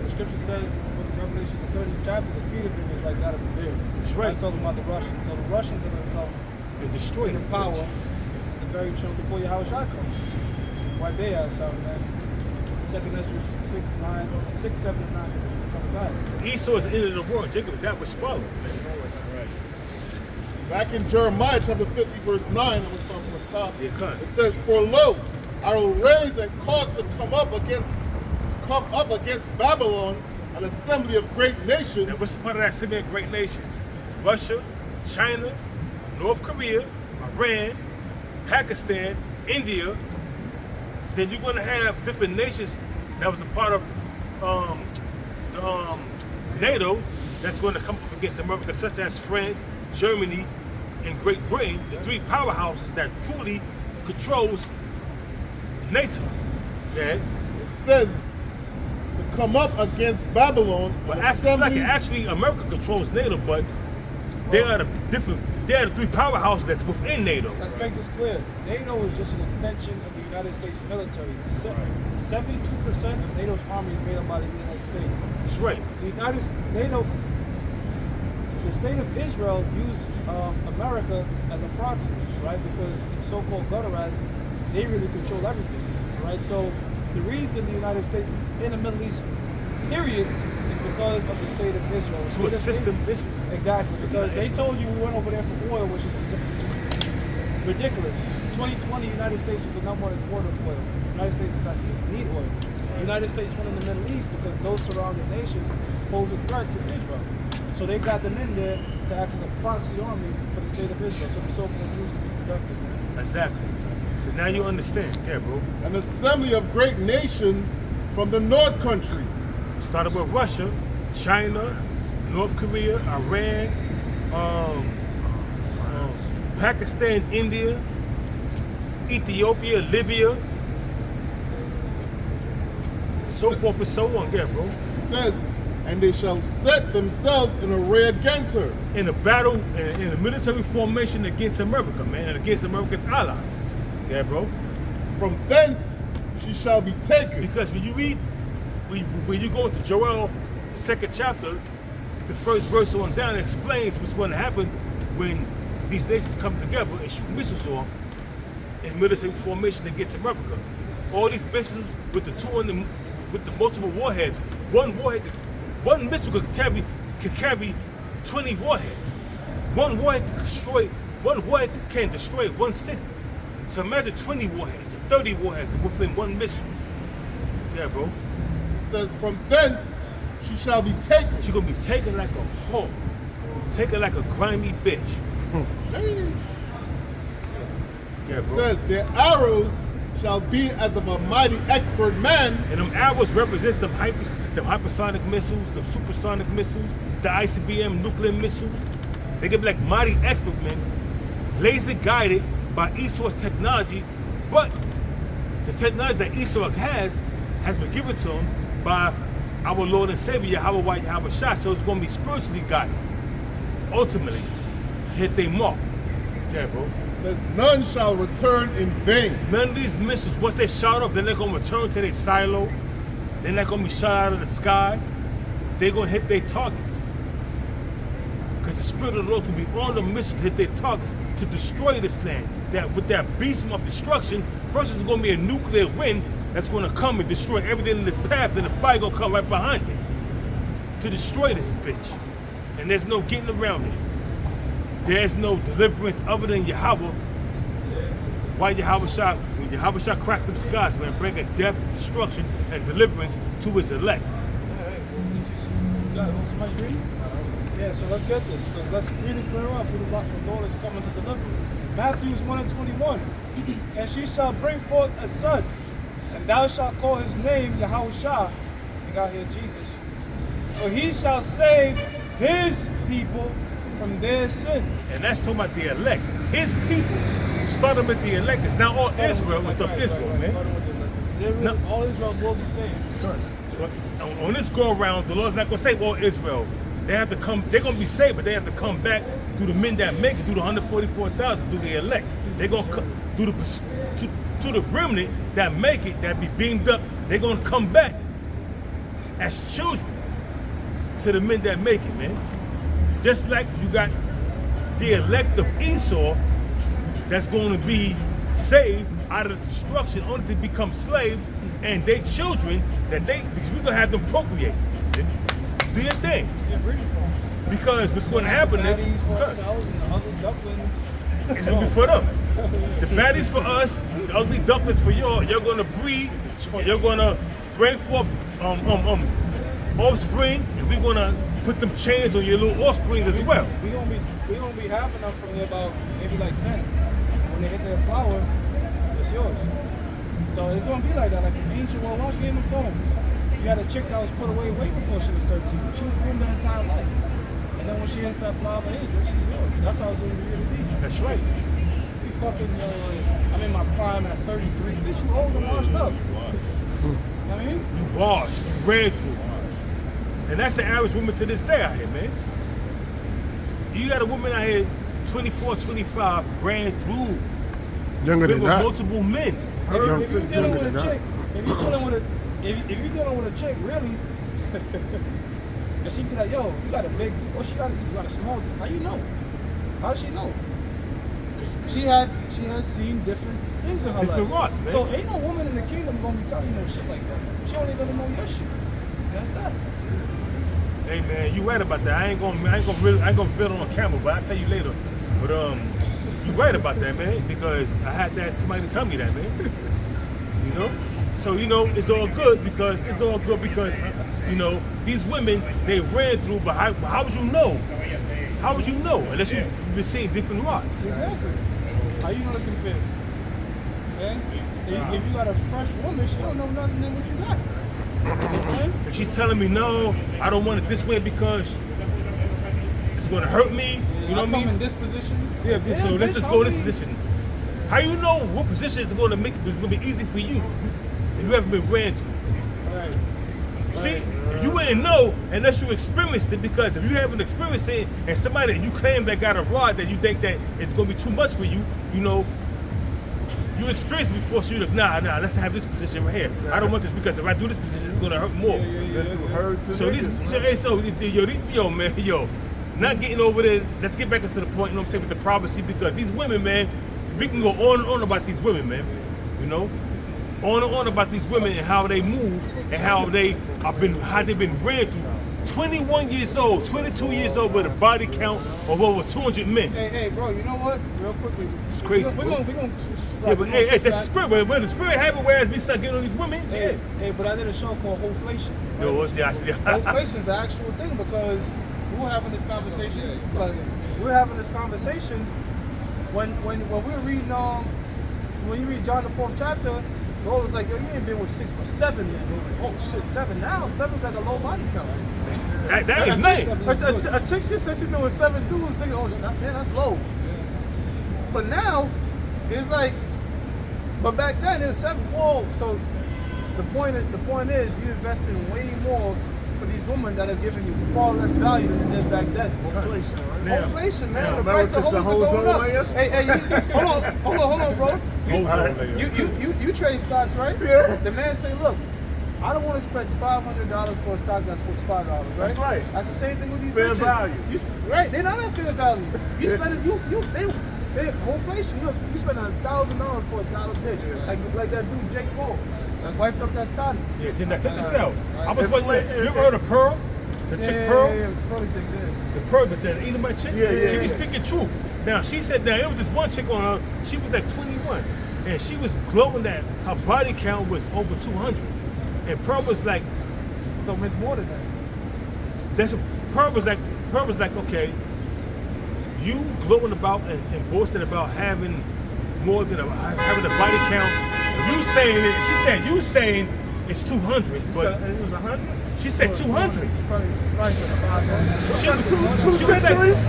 The scripture says with Revelation the 30th chapter, the feet of him is like that of a bear. That's right. That's talking about the Russians. So the Russians are gonna come And destroy in this power bitch. at the very true before Yahushua comes. Wipe their ass out, man. 2nd Ezra 6, 7, and 9 coming back. Esau is the end of the world. Jacob, that was followed. Back in Jeremiah chapter 50, verse 9, and we'll start from the top. Yeah, cut. It says, "For lo, I will raise and cause to come up against Babylon an assembly of great nations." And what's part of that assembly of great nations? Russia, China, North Korea, Iran, Pakistan, India. Then you're going to have different nations that was a part of NATO that's going to come up against America, such as France, Germany, and Great Britain, the three powerhouses that truly controls NATO. Okay? It says to come up against Babylon. Well, an actually, America controls NATO, but they are the three powerhouses that's within NATO. Let's make this clear. NATO is just an extension of the United States military. 72% of NATO's army is made up by the United States. That's right. The state of Israel used America as a proxy, right? Because the so-called gutter rats, they really control everything, right? So the reason the United States is in the Middle East, period, is because of the state of Israel. To assist them. Exactly, because they told you we went over there for oil, which is ridiculous. 2020, United States was the #1 exporter of oil. United States does not need oil. The United States went in the Middle East because those surrounding nations pose a threat to Israel. So they got them in there to act as a proxy army for the state of Israel, so the so-called Jews can be productive. Exactly. So now you understand. Yeah, bro. An assembly of great nations from the North Country. Started with Russia, China, North Korea, Iran, Pakistan, India, Ethiopia, Libya, so forth and so on. Yeah, bro. It says, and they shall set themselves in array against her. In a battle, in a military formation against America, man, and against America's allies. Yeah, bro. From thence she shall be taken. Because when you read, when you go into Joel, the 2nd chapter, the first verse on down, it explains what's going to happen when these nations come together and shoot missiles off in military formation against America. All these missiles with the with the multiple warheads. One missile could carry 20 warheads. One warhead can destroy one city. So imagine 20 warheads or 30 warheads within one missile. Yeah, bro. It says, from thence she shall be taken. She's gonna be taken like a whore. Taken like a grimy bitch. Yeah, It bro. says, their arrows shall be as of a mighty expert man. And them arrows represents the hypersonic missiles, the supersonic missiles, the ICBM nuclear missiles. They get like mighty expert men, laser guided by Esau's technology, but the technology that Esau has been given to him by our Lord and Savior, Yahweh Shah, so it's going to be spiritually guided. Ultimately, hit their mark. Yeah, bro. It says, none shall return in vain. None of these missiles, once they shot up, they're not going to return to their silo. They're not going to be shot out of the sky. They're going to hit their targets. Because the Spirit of the Lord will be on the missiles to hit their targets to destroy this land. That with that beast of destruction, first there's going to be a nuclear wind that's going to come and destroy everything in its path, then the fire going to come right behind it to destroy this bitch. And there's no getting around it. There's no deliverance other than Yahweh. Why Yahweh Shah cracked the skies, man, bringing death, destruction, and deliverance to his elect. Somebody read? Yeah, so let's get this, because let's really clear up who the Lord is coming to deliver. Matthews 1:21. And she shall bring forth a son, and thou shalt call his name Yahweh Shah. You got here Jesus. For he shall save his people from their sins. And that's talking about the elect. His people. Starting with the elect. It's not all Israel. It's of Israel, man. All Israel will be saved. On this go around, the Lord's not going to save all Israel. They have to come. They're going to be saved, but they have to come back through the men that make it, through the 144,000, through the elect. They're going to come through to the remnant that make it, that be beamed up. They're going to come back as children to the men that make it, man. Just like you got the elect of Esau that's going to be saved out of the destruction only to become slaves, and they children because we're going to have them procreate. Do your thing. Yeah, breeding farms. Because what's going to happen is Baddies for ourselves and the ugly ducklings. it's going to be for them. The baddies for us, the ugly ducklings for y'all. You're going to breed, and you're going to bring forth offspring, and we're going to put them chains on your little offsprings as well. We're gonna be having them from there about maybe like 10. When they hit their flower, it's yours. So it's gonna be like that, like some ancient world. Watch Game of Thrones. You had a chick that was put away way before she was 13. She was groomed her entire life. And then when she hits that flower age, she's yours. That's how it's going to really be. That's right. You fucking, I'm in my prime at 33. Bitch, you old and washed up. I mean? You washed, you ran through. And that's the average woman to this day out here, man. You got a woman out here, 24, 25, ran through. Younger than with that. multiple men. If you're dealing younger with than a that. chick, if you're dealing with a chick, really, and she be like, yo, you got a big, or you got a small dick. How you know? How does she know? She has seen different things in her Different life. rods, man. So ain't no woman in the kingdom gonna be telling you no shit like that. She only gonna know your shit. That's that. Hey man, you right about that. I ain't gonna build on camera, but I'll tell you later. But you right about that, man, because I had that somebody tell me that, man. You know? So it's all good because you know, these women, they ran through, but how would you know? How would you know unless you've been seeing different rods? Exactly. How you gonna compare? Okay? If you got a fresh woman, she don't know nothing than what you got. So she's telling me, no, I don't want it this way because it's gonna hurt me. You know what I mean? In this position. Yeah, so let's just go in this position. How you know what position is gonna make it's gonna be easy for you if you haven't been ran through? Right. See, you wouldn't know unless you experienced it, because if you haven't experienced it and somebody that you claim that got a rod that you think that it's gonna be too much for you, you know, you experienced it before, so you're like, nah, let's have this position right here. I don't want this because if I do this position, it's gonna hurt more. Yo, man, not getting over there. Let's get back into the point, you know what I'm saying, with the prophecy, because these women, man, we can go on and on about these women, man. You know, on and on about these women and how they move and how they've been ran through. 21 years old, 22 years old with a body count of over 200 men. Hey, bro, you know what? Real quickly. It's crazy, We're bro. gonna Yeah, but hey, that's the spirit. When the spirit have it, whereas we start getting on these women, Hey, but I did a show called Hoflation. Yo, I see. Hoflation is an actual thing because we were having this conversation. It's like we were having this conversation when we were reading when you read John the 4th chapter. The Lord was like, yo, you ain't been with 6 but 7 men. It was like, oh shit, 7 now. 7's like a low body count. That ain't nothing. A chick she said she been with 7 dudes, thinking, oh shit, that's low. But now, it's like, but back then it was 7. Whoa. So the point is, you invest in way more for these women that are giving you far less value than they did back then. Inflation, man. Now, the price of hoes are going up. Hey, hold on, bro. You trade stocks, right? Yeah. The man say, look, I don't want to spend $500 for a stock that's worth $5, right? That's right. That's the same thing with these Fair bitches. value. Right, they're not at fair value. You spend it, they inflation. You spend $1,000 for a dollar bitch, like that dude Jake Paul. Wiped up that thotty. Yeah, check this out. I was you ever heard of Pearl? The chick Pearl? Yeah, Pearly things, The Pearl, but the Edomite chick? Yeah. She be speaking truth. Now, she said that it was this one chick on her, she was like 21. And she was glowing that her body count was over 200. And Pearl was like, so it's more than that. Pearl was like, you glowing about and boasting about having more than having a body count. You saying it? She said you saying it's 200, but It was 100? she said 200.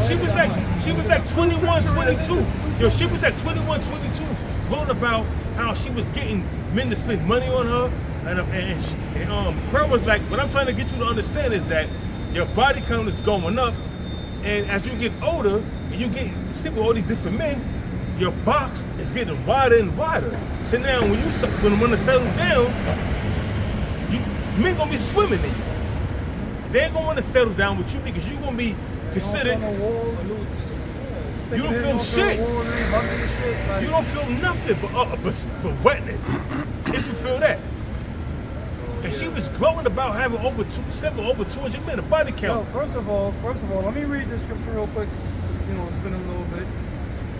She was like 21, 22. Yo, she was like 21, 22, glowing about how she was getting men to spend money on her, and Pearl was like, what I'm trying to get you to understand is that your body count is going up, and as you get older and you get sleep with all these different men, your box is getting wider and wider. So now when you settle down, men gonna be swimming in you. They ain't gonna want to settle down with you because you're gonna be considered. You don't feel shit. You don't feel nothing but wetness. If you feel that. And she was glowing about having over 200 men, a body count. Well, first of all, let me read the scripture real quick. You know, it's been a little bit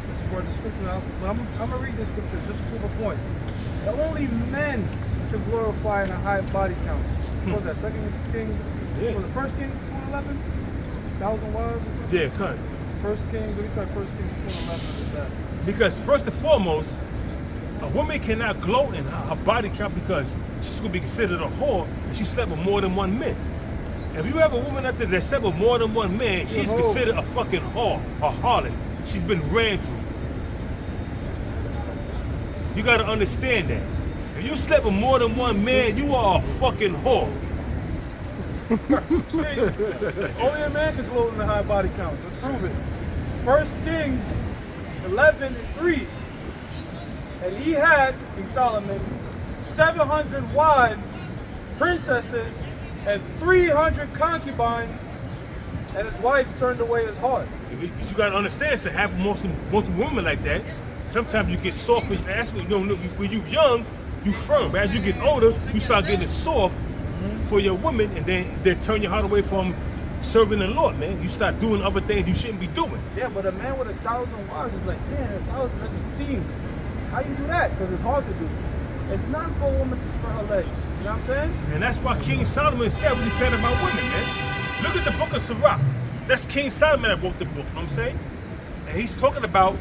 since we brought the scripture out, but I'm gonna read this scripture just to prove a point. That only men should glorify in a high body count. What was that? 2 Kings? Yeah. Was it 1 Kings 2:11? 1,000 wives or something? Yeah, cut. 1 Kings. Let me try 1 Kings 2:11. Is that? Because first and foremost, A woman cannot gloat in her body count because she's gonna be considered a whore and she slept with more than one man. If you have a woman out there that slept with more than one man, she's considered a fucking whore, a harlot. She's been ran through. You gotta understand that. If you slept with more than one man, you are a fucking whore. Only a man can gloat in the high body count. Let's prove it. 1 Kings 11:3. And he had, King Solomon, 700 wives, princesses, and 300 concubines, and his wife turned away his heart. You gotta understand, so having multiple women like that, sometimes you get soft. That's when when you young, you firm. But as you get older, you start getting soft for your woman, and then they turn your heart away from serving the Lord, man. You start doing other things you shouldn't be doing. Yeah, but a man with 1,000 wives is like, damn, 1,000, that's esteemed. How you do that? Because it's hard to do. It's not for a woman to spread her legs. You know what I'm saying? And that's why King Solomon said what he said about women, man. Look at the book of Sirach. That's King Solomon that wrote the book, you know what I'm saying? And he's talking about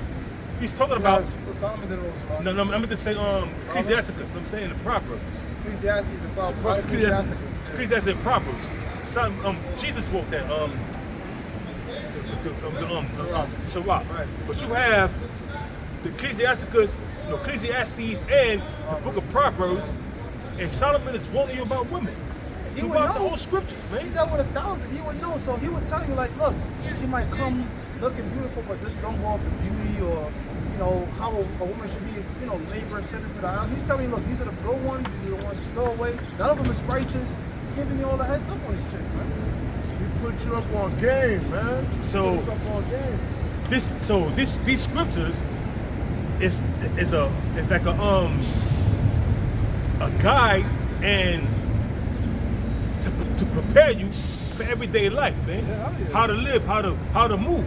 So Solomon didn't wrote Sirach. No, I'm going to say Ecclesiasticus, you know what I'm saying, the Proverbs. Ecclesiastes is about Ecclesiastes and Proverbs. Jesus wrote that, Sirach. Right. But you have the Ecclesiasticus, Ecclesiastes and the book of Proverbs, and Solomon is warning you about women. He would Throughout the know. whole scriptures, He man. dealt with 1,000. He would know. So he would tell you, like, look, she might come looking beautiful, but just don't go off the beauty or, how a woman should be, laborers tending to the house. He's telling you, look, these are the good ones. These are the ones you throw away. None of them is righteous. He's giving you all the heads up on these chicks, man. He put you up on game, man. So- He put us up on game. These scriptures is like a guide and to prepare you for everyday life, man. Yeah, yeah. How to live, how to move.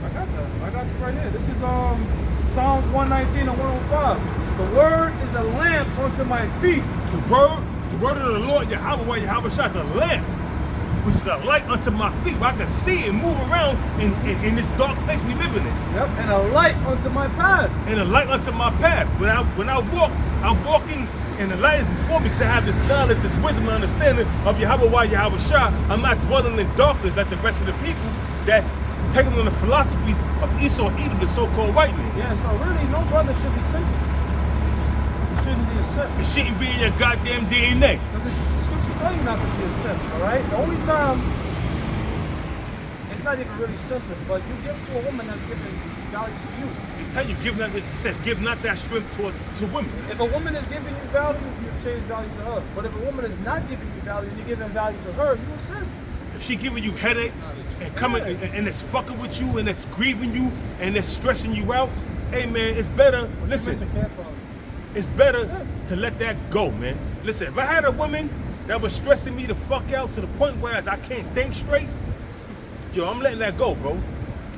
I got that. I got this right here. This is Psalms 119 and 105. The word is a lamp unto my feet. The word of the Lord, Yahweh Shah, is a lamp, which is a light unto my feet, where I can see and move around in this dark place we living in. Yep, and a light unto my path. And a light unto my path. When I walk, I'm walking, and the light is before me because I have this knowledge, this wisdom, and understanding of Yahweh Shah. I'm not dwelling in darkness like the rest of the people that's taking on the philosophies of Esau, Edom, the so-called white man. Yeah, so really, no brother should be simple. He shouldn't be a simp. It shouldn't be in your goddamn DNA. Because the scriptures tell you not to be a simp, all right? The only time, it's not even really simple, but you give to a woman that's giving value to you. It's telling you, it says, give not that strength to women. If a woman is giving you value, you exchange value to her. But if a woman is not giving you value and you're giving value to her, you a simp. If she giving you headache and coming and it's fucking with you and it's grieving you and it's stressing you out, hey man, it's better. Listen, it's better to let that go, man. Listen, if I had a woman that was stressing me the fuck out to the point where I can't think straight, yo, I'm letting that go, bro.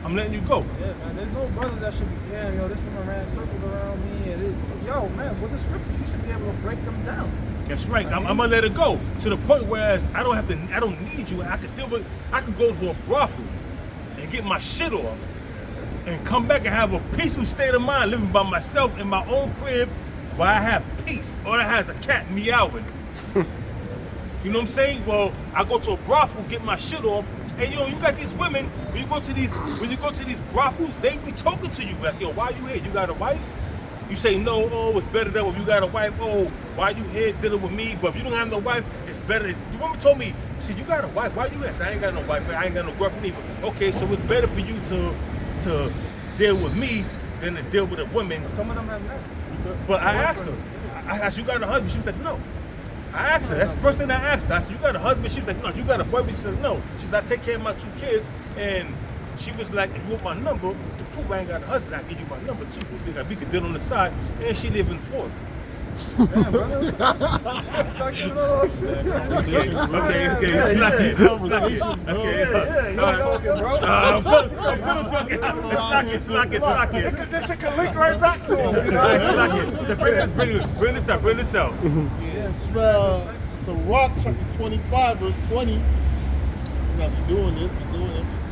I'm letting you go. Yeah, man. There's no brothers that should be, damn, yo, this woman ran circles around me. Yo, man, with the scriptures, you should be able to break them down. That's right. I'm gonna let it go to the point where I don't need you. I could go to a brothel and get my shit off and come back and have a peaceful state of mind living by myself in my own crib where I have peace. All I have is a cat meowing. You know what I'm saying? Well, I go to a brothel, get my shit off, and you got these women, when you go to these brothels, they be talking to you like, yo, why you here? You got a wife? You say no, oh, it's better than when you got a wife. Oh, why you here dealing with me? But if you don't have no wife, it's better. The woman told me, she said, you got a wife, why you here? I said, I ain't got no wife, I ain't got no girlfriend either. Okay, so it's better for you to deal with me than to deal with a woman. Some of them have not. But I asked her, I asked, you got a husband? She was like, no. I asked her, that's the first thing I asked her. I said, you got a husband? She was like, no. You got a boyfriend? She said, no. She said, I take care of my 2 kids. And she was like, if you want my number, to prove I ain't got a husband, I'll give you my number too. We could deal on the side. And she live in Florida. Damn, brother. Stop giving all up shit. Okay, it's lucky. Okay, I'm talking, bro. I'm talking. It's lucky. This shit can link right back to him. You know? It's lucky. So bring this out. Yeah, this is Sirach chapter 25, verse 20. So now be doing this,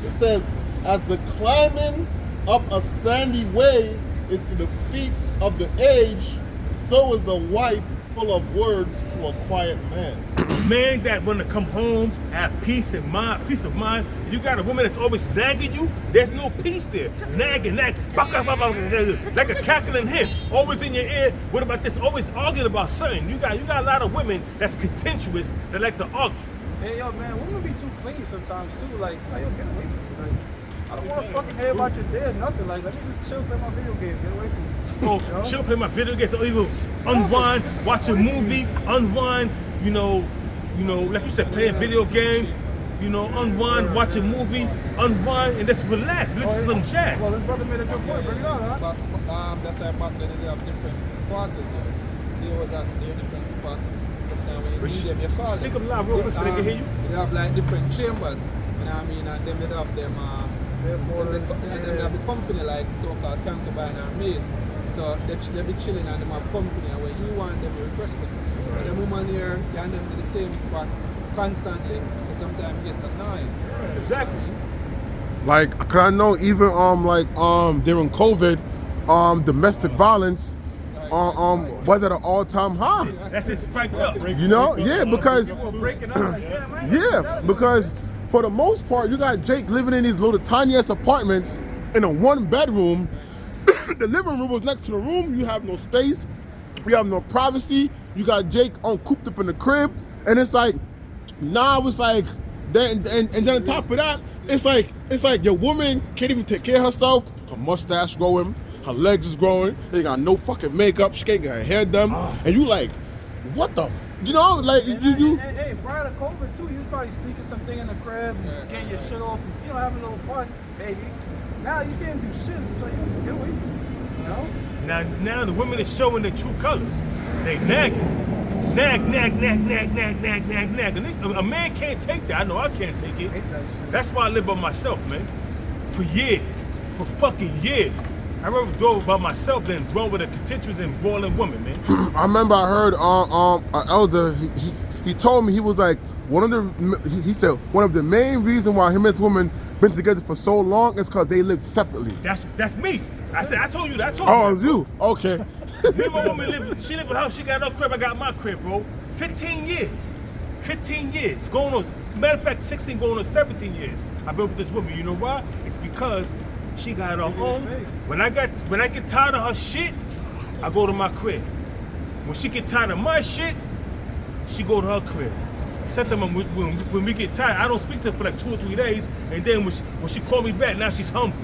It says, as the climbing up a sandy way is to the feet of the age, so is a wife full of words to a quiet man. A man that want to come home, have peace of mind. You got a woman that's always nagging you, there's no peace there. Nagging, like a cackling hen, always in your ear. What about this? Always arguing about something. You got a lot of women that's contentious that like to argue. Hey, yo, man, women be too clingy sometimes, too. Like, yo, get away from me. Like, I don't want to fucking hear about your day or nothing. Like, let me just chill, play my video games. Get away from me. Oh, chill, play my video games, or even unwind, watch a movie, unwind, you know, like you said, play a video game, unwind, watch a movie, unwind, and just relax, listen to some jazz. Well, this brother made a good point. Bring it on, huh? But that's why back then they have different quarters. There was at their different spot. Sometimes when you need them, you call Speak them. up loud real quick so they can hear you. They have like different chambers, you know what I mean? And then they have them, they have a company like so-called concubine and maids. So they be chilling and them have company, and when you want them, you request them. And the woman here, you and them in the same spot constantly, so sometimes it gets annoying. Exactly. Like, cause I know even during COVID, domestic violence was at an all-time high. That's it, spiked up. You know, yeah, because Breaking up, like, yeah, man. yeah, because for the most part, you got Jake living in these little tiny ass apartments in a 1-bedroom. The living room was next to the room. You have no space. You have no privacy. You got Jake cooped up in the crib, and it's like, now it's like, then on top of that, it's like your woman can't even take care of herself. Her mustache growing, her legs is growing. They got no fucking makeup. She can't get her hair done, and you like, what the, like you. Hey, prior to COVID too, you was probably sneaking something in the crib, getting your shit off, and, having a little fun, baby. Now you can't do shit, so you get away from me, Now the women is showing their true colors. They nagging. Nag. A man can't take that. I know I can't take it. That's why I live by myself, man. For years. For fucking years. I rather drove by myself than dwell with a contentious and brawling woman, man. I remember I heard an elder, he told me, he was like, he said one of the main reasons why him and his woman been together for so long is because they live separately. That's me. I told you that. Oh, it's you. Okay. Me and my woman she lived in her house, she got her crib, I got my crib, bro. 15 years. 15 years. Going on, matter of fact, 16 going on 17 years. I've been with this woman. You know why? It's because she got her own. When I get tired of her shit, I go to my crib. When she get tired of my shit, she go to her crib. Sometimes when we get tired, I don't speak to her for like 2 or 3 days, and then when she call me back, now she's humble.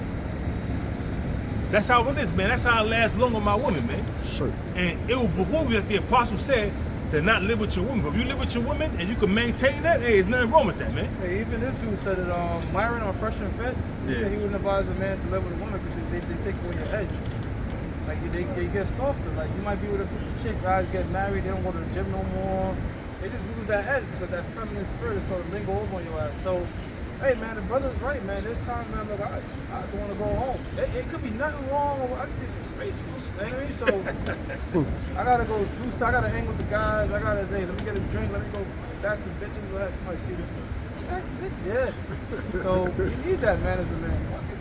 That's how it is, man. That's how I last long with my woman, man. Sure. And it will behoove you, like the apostle said, to not live with your woman. But if you live with your woman and you can maintain that, hey, there's nothing wrong with that, man. Hey, even this dude said that Myron on Fresh and Fit, he said he wouldn't advise a man to live with a woman because they take away your edge. Like they get softer. Like you might be with a chick, guys get married, they don't go to the gym no more. They just lose that edge because that feminine spirit is starting to linger over on your ass. So, hey man, the brother's right, man. There's times, man, look, I just want to go home. It could be nothing wrong. I just need some space from this. You know what I mean? So, I gotta go do. So I gotta hang with the guys. Let me get a drink. Let me go back some bitches. What you might see this. Yeah. So you need that, man, as a man. Fuck it.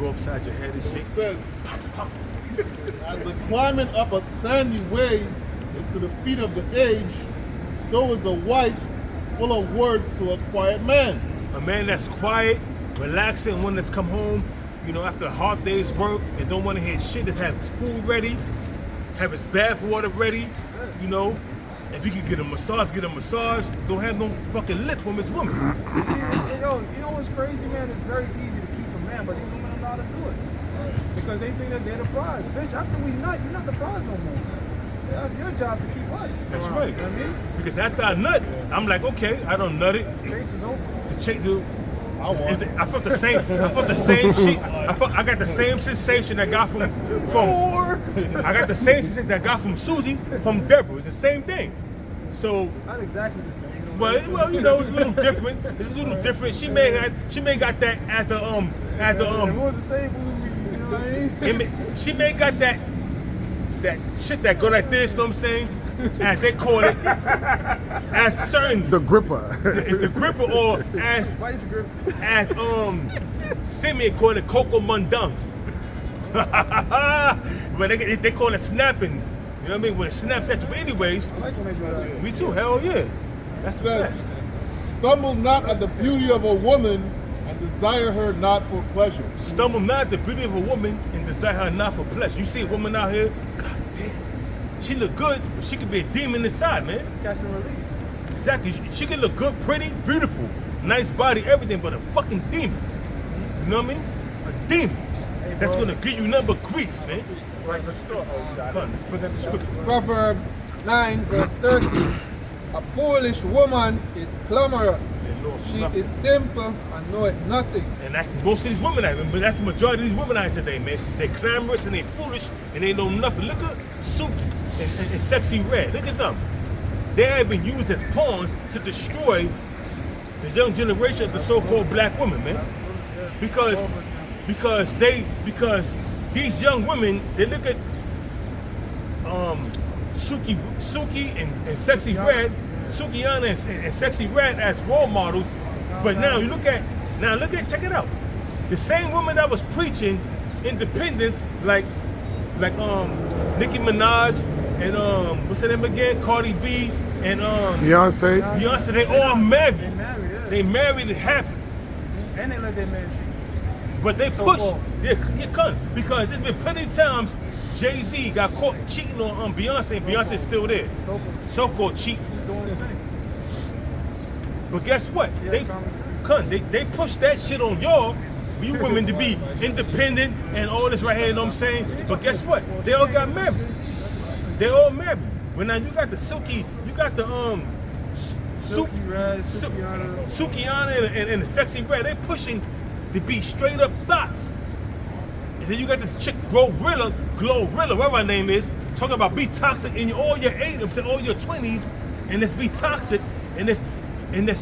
Go upside your head and So shit. it says, as the climbing up a sandy way is to the feet of the age, so is a wife full of words to a quiet man. A man that's quiet, relaxing, one that's come home, after a hard day's work and don't want to hear shit, that's have his food ready, have his bath water ready, If he could get a massage, don't have no fucking lip from his woman. You see, you know what's crazy, man? It's very easy to keep a man, but these women don't know how to do it. Because they think that they're the prize. Bitch, after we nut, you're not the prize no more. That's your job to keep us. That's around, right. You know what I mean? Because after I nut, I'm like, okay, I don't nut it. Chase is over. The chase, dude. I felt the same. I felt the same shit. I got the same sensation I got from. I got the same sensation that I got from Susie, from Deborah. It's the same thing. So. Not exactly the same. Well, it's a little different. It's a little different. She may got that as the It was the same movie. You know what I mean? She may got that shit that go like this. You know what I'm saying? As they call it, as certain The gripper. it's the gripper, or as Vice grip. Simeon called it Coco Mundung. But they call it snapping. You know what I mean? When it snaps at you. But anyways, I like when they do that. me too. Hell yeah. It That's says, stumble not at the beauty of a woman and desire her not for pleasure. Stumble not at the beauty of a woman and desire her not for pleasure. You see a woman out here, god damn, she look good, but she could be a demon inside, man. Catch and release. Exactly. She can look good, pretty, beautiful, nice body, everything, but a fucking demon. You know what I mean? A demon. That's bro. gonna give you nothing but grief, man. Right, let's start. Come on, let's put that in the scriptures. Proverbs 9 verse 13. A foolish woman is clamorous. And knows She nothing. is simple and knoweth nothing. And that's most of these women out here, but that's the majority of these women out here today, man. They're clamorous and they foolish and they know nothing. Look at Suki and Sexy Red. Look at them. They have been used as pawns to destroy the young generation of the so-called black women, man. Because these young women, they look at Suki and Sexy Red, Sukiana and Sexy Red as role models. But now you check it out. The same woman that was preaching independence, like Nicki Minaj and what's her name again? Cardi B and Beyonce. Beyonce, they all married. They married, yeah. They married and happy. And they let their man cheat. But they So push. called. You couldn't, because there's been plenty of times Jay-Z got caught cheating on Beyonce, and Beyonce's still there. So-called cheating. Doing his thing. But guess what? She has conversations. They push that shit on y'all, you women, to be independent and all this right here, you know what I'm saying? But guess what? They all got married. They all married. But now you got the Silky, you got the Silky Red, Sukiana. Sukiana and the Sexy Red. They pushing to be straight up thoughts. And then you got this chick Glorilla, whatever her name is, talking about be toxic in all your 80s and all your 20s, and let's be toxic, and let's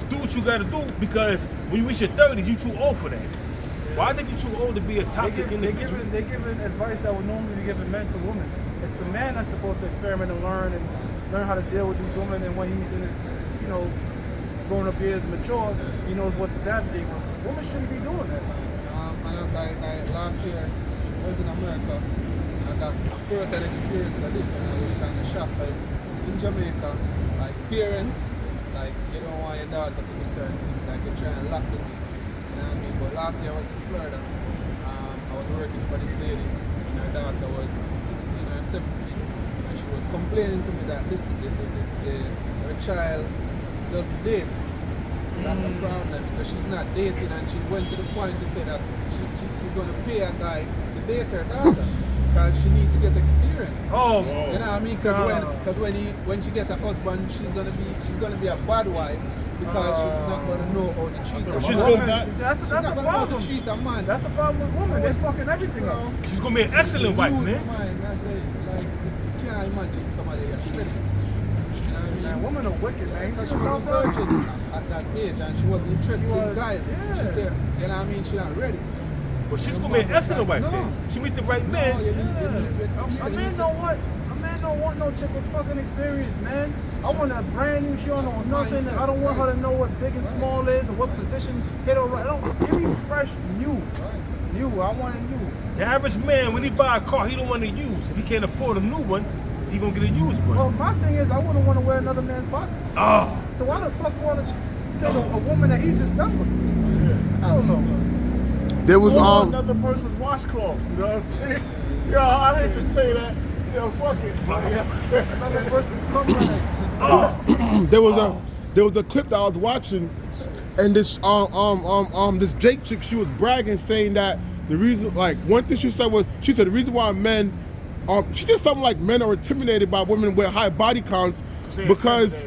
do what you gotta do, because when you reach your 30s, you too old for that. Why think you too old to be a toxic individual? They're giving advice that would normally be given men to women. It's the man that's supposed to experiment and learn how to deal with these women, and when he's in his, grown up years, mature, he knows what to navigate with. Women shouldn't be doing that. I last year I was in America. I got a first-hand experience of this, and I was kind of shocked because in Jamaica, like parents, like you don't want your daughter to do certain things, like you try and lock them in. You know what I mean? But last year I was in Florida. I was working for this lady, and her daughter was 16 or 17, and she was complaining to me that her child doesn't date. So that's a problem. So she's not dating, and she went to the point to say that she's going to pay a guy to date her daughter because she needs to get experience. Oh, you know what I mean? Because when she gets a husband, she's gonna be a bad wife because she's not gonna know how to treat a man. She's gonna That's She's a not gonna know how problem. to treat a man. That's a problem with women. They're fucking everything up. she's gonna be an excellent wife, man. I say, like, you can't imagine somebody that says this. You know what I mean? Man, women are wicked, man. Because she was a virgin at that age and she wasn't interested in guys. Yeah. She said, you know what I mean, she's not ready. But she's gonna be an excellent wife, man. She meet the right No, man. you need to experience. A man don't want no chick with fucking experience, man. I want a brand new. She don't know nothing. I don't want her to know what big and small is or what position hit or right. Give me fresh, new. I want it new. The average man, when he buy a car, he don't want to use. If he can't afford a new one, he gonna get a used one. Well, my thing is, I wouldn't want to wear another man's boxes. Oh, So why the fuck want to take a woman that he's just done with? I don't know. There was Or another person's washcloth, you know what I'm saying? Yo, I hate to say that. Yo, fuck it. Another person's coming. there was a clip that I was watching, and this Jake chick, she was bragging, saying that the reason, like, one thing she said the reason why men, she said something like men are intimidated by women with high body counts because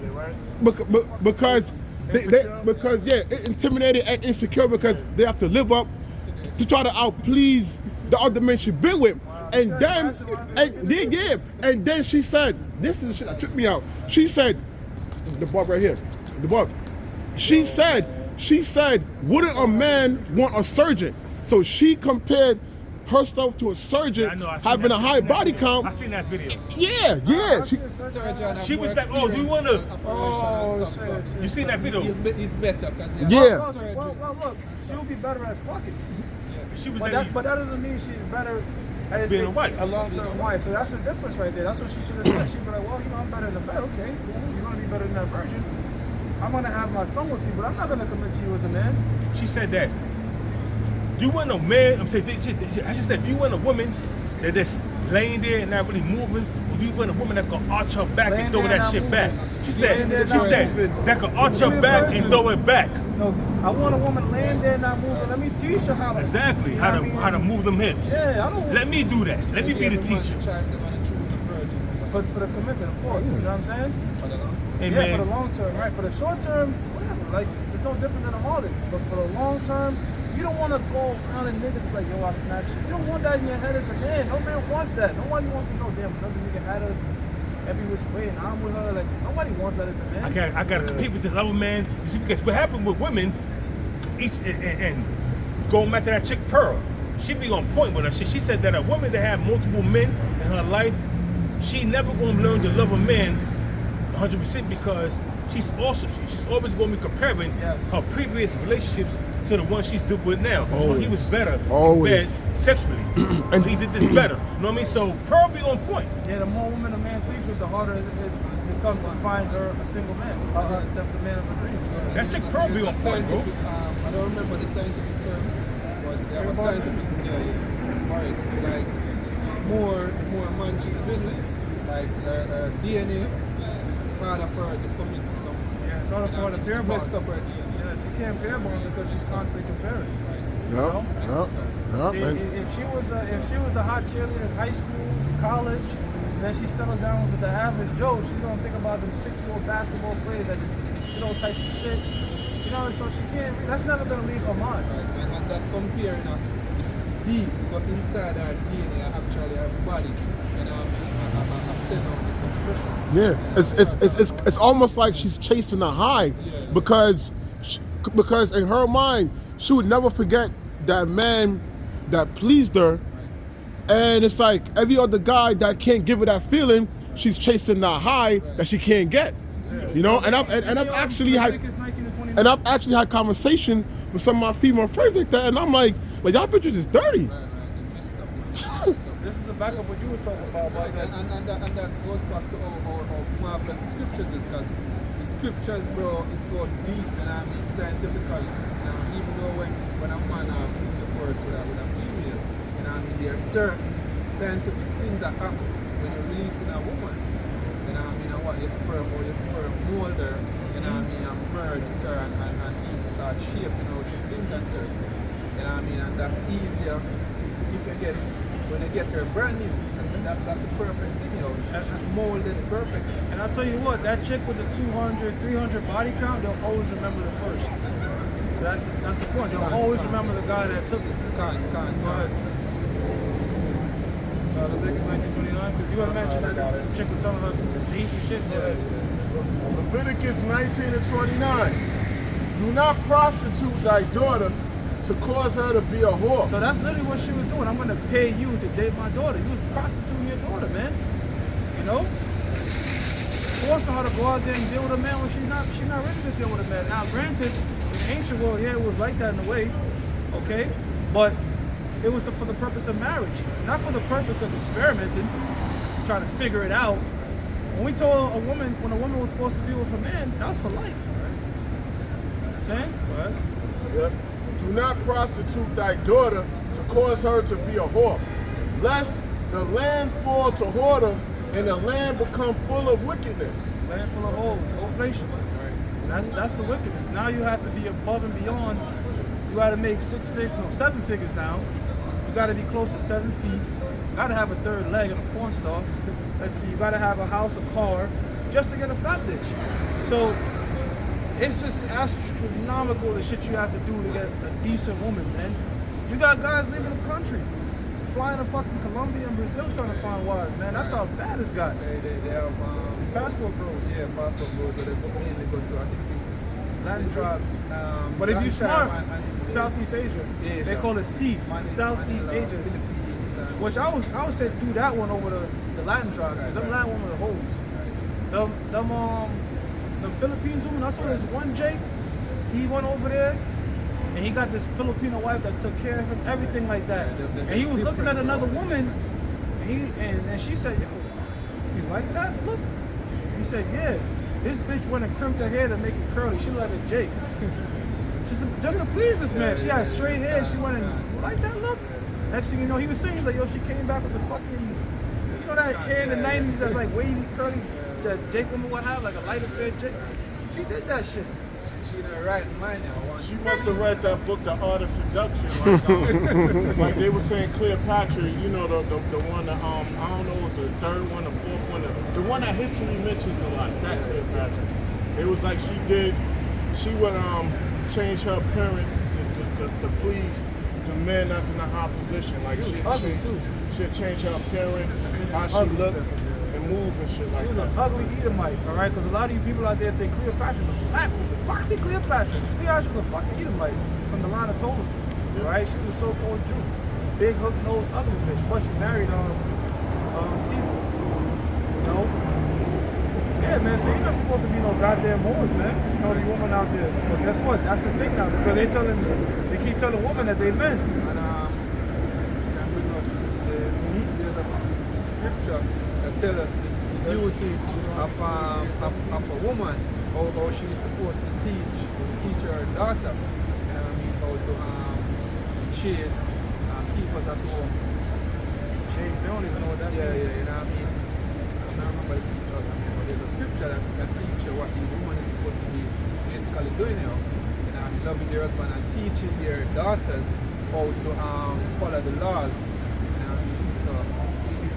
intimidated and insecure because they have to live up to try to outplease the other men she's been with. And then she said, this is the shit that tripped me out. She said, the bar right here, the bar. She said, wouldn't a man want a surgeon? So she compared herself to a surgeon having a high body count. I seen that video. Yeah. She was like, oh, do you want to? shit. You seen that video? It's better because Well, look, she'll be better at fucking. She was But like, that doesn't mean she's better as being a wife. A long-term wife. So that's the difference right there. That's what she should have said. She'd be like, well, you know, I'm better in the bed. Okay, cool. You're going to be better than that virgin. I'm going to have my fun with you, but I'm not going to commit to you as a man. She said that. Do you want a man? I just said, do you want a woman that is laying there and not really moving, or do you want a woman that can arch her back and throw that shit back? She said that can arch her back and throw it back. No, I want a woman laying there not moving. Let me teach her how to. Exactly, you how know how to move them hips. Yeah, I don't. Let me do that. Let me be the teacher. For the commitment, of course. You know what I'm saying? Hey, yeah, man. for the long term, right? For the short term, whatever. Like, it's no different than a harlot. But for the long term, you don't want to go around and niggas like, yo, I snatched you. You don't want that in your head as a man. No man wants that. Nobody wants to know, damn, another nigga had her every which way and I'm with her. Like, nobody wants that as a man. I gotta compete with this other man. You see, because what happened with women, and going back to that chick Pearl, she be on point with her shit. She said that a woman that had multiple men in her life, she never gonna learn to love a man 100% because she's always gonna be comparing her previous relationships to the one she's with now. Always. Well, he was better Always. sexually, and he did this better. You know what I mean? So Pearl be on point. Yeah, the more women a man sleeps with, the harder it is to come to find her a single man, the man of her dreams. That chick Pearl be on point, bro. I don't remember the scientific term, but there was scientific, right. Like, the more man she's been with, like her DNA, it's harder for her to commit to something. Yeah, it's harder for her to pair bond. Messed up her DNA. Yeah, she can't pair bond because she's constantly comparing. If she was the hot cheerleader in high school, college, then she settled down with the average Joe, she's gonna think about them 6'4" basketball players that do all types of shit. You know, so she can't. That's never gonna leave her mind. And that comparing deep, but inside her DNA, actually her body, you know, a set of this expression. Yeah, it's almost like she's chasing a high because in her mind she would never forget that man that pleased her, and it's like every other guy that can't give her that feeling, she's chasing that high that she can't get. You know, and I've actually had conversation with some of my female friends like that, and I'm like y'all bitches is dirty. This is the back of what you was talking about. And that goes back to how marvelous the scriptures is, because the scriptures, bro, it goes deep, and I mean scientifically. Even though when a man has intercourse with a female, you know, I mean, there are certain scientific things that happen when you're releasing a woman. You know, I mean, and what your sperm mold her, you know, I mean, and merge with her and even start shaping how she think and certain things. You know what I mean? And that's easier if you get it when you get her brand new. And that's the perfect thing, you know. She's molded perfectly. And I'll tell you what, that chick with the 200, 300 body count, they'll always remember the first. So that's the point. They'll always remember the guy that took it. Can't. But Leviticus 19:29, because you had mentioned that the chick was telling her deep and shit. Leviticus 19:29. Do not prostitute thy daughter to cause her to be a whore. So that's literally what she was doing. I'm going to pay you to date my daughter. You was prostituting your daughter, man. You know? Forcing her to go out there and deal with a man when she's not ready to deal with a man. Now, granted, in ancient world, yeah, it was like that in a way, okay? But it was for the purpose of marriage, not for the purpose of experimenting, trying to figure it out. When a woman was forced to be with her man, that was for life. Right? You know what I'm saying? But Yep. Do not prostitute thy daughter to cause her to be a whore, lest the land fall to whoredom and the land become full of wickedness. Land full of holes, inflation. Right. That's the wickedness. Now you have to be above and beyond. You got to make 7 figures now. You got to be close to 7 feet. You got to have a third leg and a porn star. Let's see, you got to have a house, a car, just to get a fat bitch. So it's just astronomical the shit you have to do to get a decent woman, man. You got guys leaving the country, flying to fucking Colombia and Brazil trying to find wives, man. That's how bad it's got. They have passport bros. Yeah, passport bros. So they mainly go to, I think it's Latin tribes. But if you smart, Southeast Asia. Yeah, they call it C, Southeast Asia. Which I would say do that one over the Latin tribes, because them Latin women are hoes. The Philippines woman, I saw this one Jake, he went over there and he got this Filipino wife that took care of him, everything like that. And he was looking at another woman, and she said, "Yo, you like that look?" He said, "Yeah." This bitch went and crimped her hair to make it curly. She looked like a Jake. Just to please this man. She had straight hair. She went and, "You like that look?" Next thing you know, he was saying, he's like, "Yo, she came back with the fucking, you know that hair in the 90s that's like wavy, curly, that Jake woman would have, like a lighter fair Jake." She did that shit. She in her right mind now. She must have read that book, The Art of Seduction. Like they were saying, Cleopatra. You know the one that I don't know, it was the third one, the fourth one, the one that history mentions a lot. That Cleopatra. It was like she would change her appearance to please the men that's in a high position. Like She was ugly too. she'd change her appearance, how she ugly looked, stuff. and move and shit like She was that. an ugly Edomite, all right? Because a lot of you people out there think Cleopatra's a black woman. Foxy Cleopatra. Cleopatra was a fucking Edomite from the line of Ptolemy, all right? She was a so-called Jew. Big hook-nosed ugly bitch. But she married Caesar, you know? Yeah, man, so you're not supposed to be no goddamn whores, man. You know, the woman out there. But guess what? That's the thing now, because they keep telling women that they men. And there's a scripture that tells us the beauty of a woman, how she's supposed to teach her daughter, how to chase keepers at home. Chase, they don't even know what that Yeah, means. you know what I mean? I don't remember the scripture, but there's a scripture that teaches you what these women is supposed to be basically doing now. You know, loving their husband and teaching their daughters how to follow the laws. You know what I mean? So if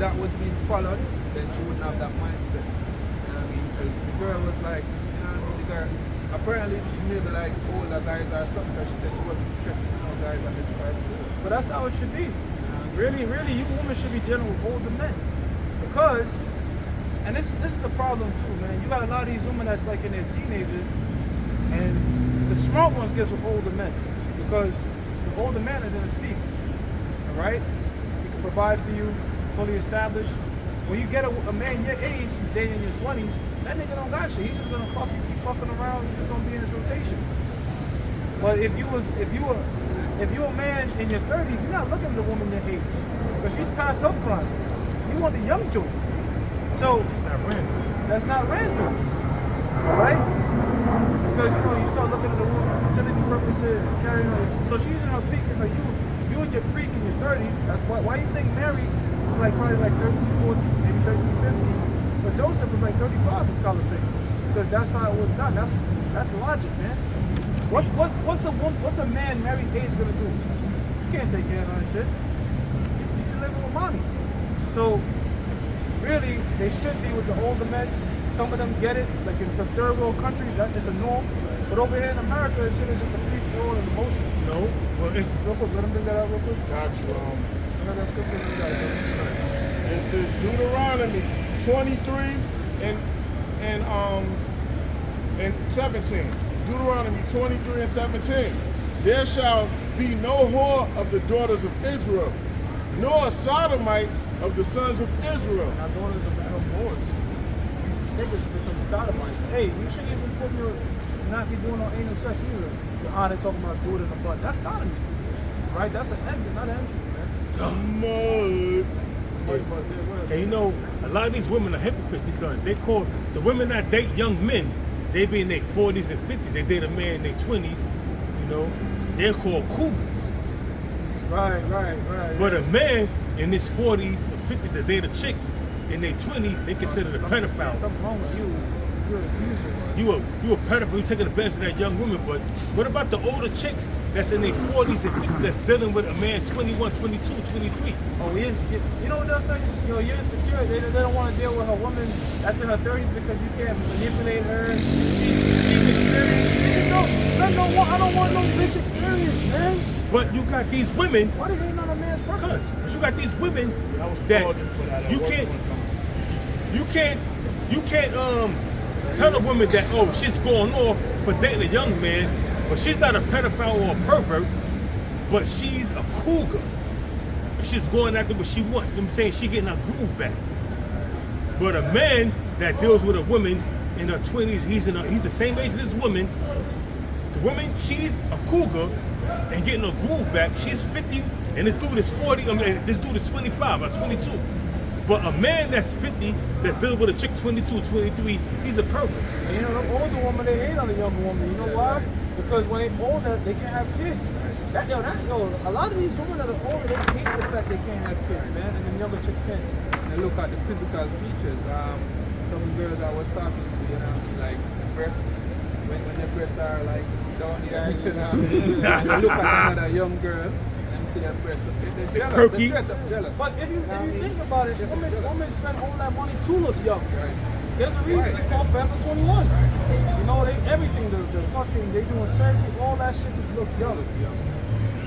that was being followed, then she wouldn't have that mindset. You know what I mean? Because the girl was like, you know what I mean? The girl, apparently she maybe like older guys or something, because she said she wasn't interested in all guys at this high school. But that's how it should be. Really, you women should be dealing with older men. Because, and this is the problem too, man. You got a lot of these women that's like in their teenagers, and the smart ones gets with older men. Because the older man is in his peak. Alright? He can provide for you, fully established. When you get a man your age, dating in your 20s, that nigga don't got shit. He's just gonna keep fucking around, he's just gonna be in his rotation. But if you a man in your 30s, you're not looking at the woman your age. Because she's past her prime. You want the young joints. So It's not random. that's not random. Alright? Because you start looking at the woman for fertility purposes and carrying her. So she's in her peak in her youth. You in your peak in your 30s. That's why you think Mary was like probably like 13, 14, maybe 13, 15. But Joseph was like 35, the scholars say. Because that's how it was done. That's logic, man. What's a man Mary's age gonna do? You can't take care of her and shit. He's living with mommy. So really, they should be with the older men. Some of them get it, like in the third world countries, that is a norm. But over here in America, shit is just a free flow of emotions. No, well, it's Real quick, let them bring that out real quick. Got you. I know that scripture you got it. It says Deuteronomy 23 and 17. Deuteronomy 23 and 17. There shall be no whore of the daughters of Israel, nor a sodomite of the sons of Israel. Our daughters have become whores. Niggas have become sodomites. Hey, you shouldn't even not be doing no anal sex either. Your honor talking about do it in the butt. That's sodomy. Right? That's an exit, not an entrance, man. Mud. And a lot of these women are hypocrites because they call the women that date young men, they be in their 40s and 50s, they date a man in their 20s, they're called cougars. Right. But a man in his 40s and 50s that date a chick in their 20s, they consider the pedophile. Something wrong with you. You're an abuser. You a pedophile, you taking advantage of that young woman, but what about the older chicks that's in their 40s and 50s that's dealing with a man 21, 22, 23? Oh, you know what they'll say? You're insecure. They don't want to deal with a woman that's in her 30s because you can't manipulate her. She's experienced. I don't want no bitch experience, man. But you got these women. Why they hating on a man's purpose? But you got these women I was that called in for that at you work can't one time. you can't tell a woman that she's going off for dating a young man, but she's not a pedophile or a pervert, but she's a cougar. And she's going after what she wants. I'm saying she getting her groove back. But a man that deals with a woman in her 20s, he's the same age as this woman, The woman, she's a cougar and getting her groove back. She's 50 and this dude is 40. This dude is 25 or 22. But a man that's 50 that's dealing with a chick 22, 23, he's a pervert. And you know, the older woman, they hate on the younger woman. You know why? Because when they older, they can't have kids. A lot of these women that are older, they hate the fact they can't have kids, man. And the younger chicks can. And they look at the physical features. Some girls I was talking to, you know, like breasts, when their breasts are like down here, you know, and they look at another young girl and see their breasts, they're jealous. Perky. They're straight up jealous. But if you think about it, women spend all that money to look young. Right? There's a reason it's called Forever 21. You know, everything, the fucking, they doing surgery, all that shit to look young.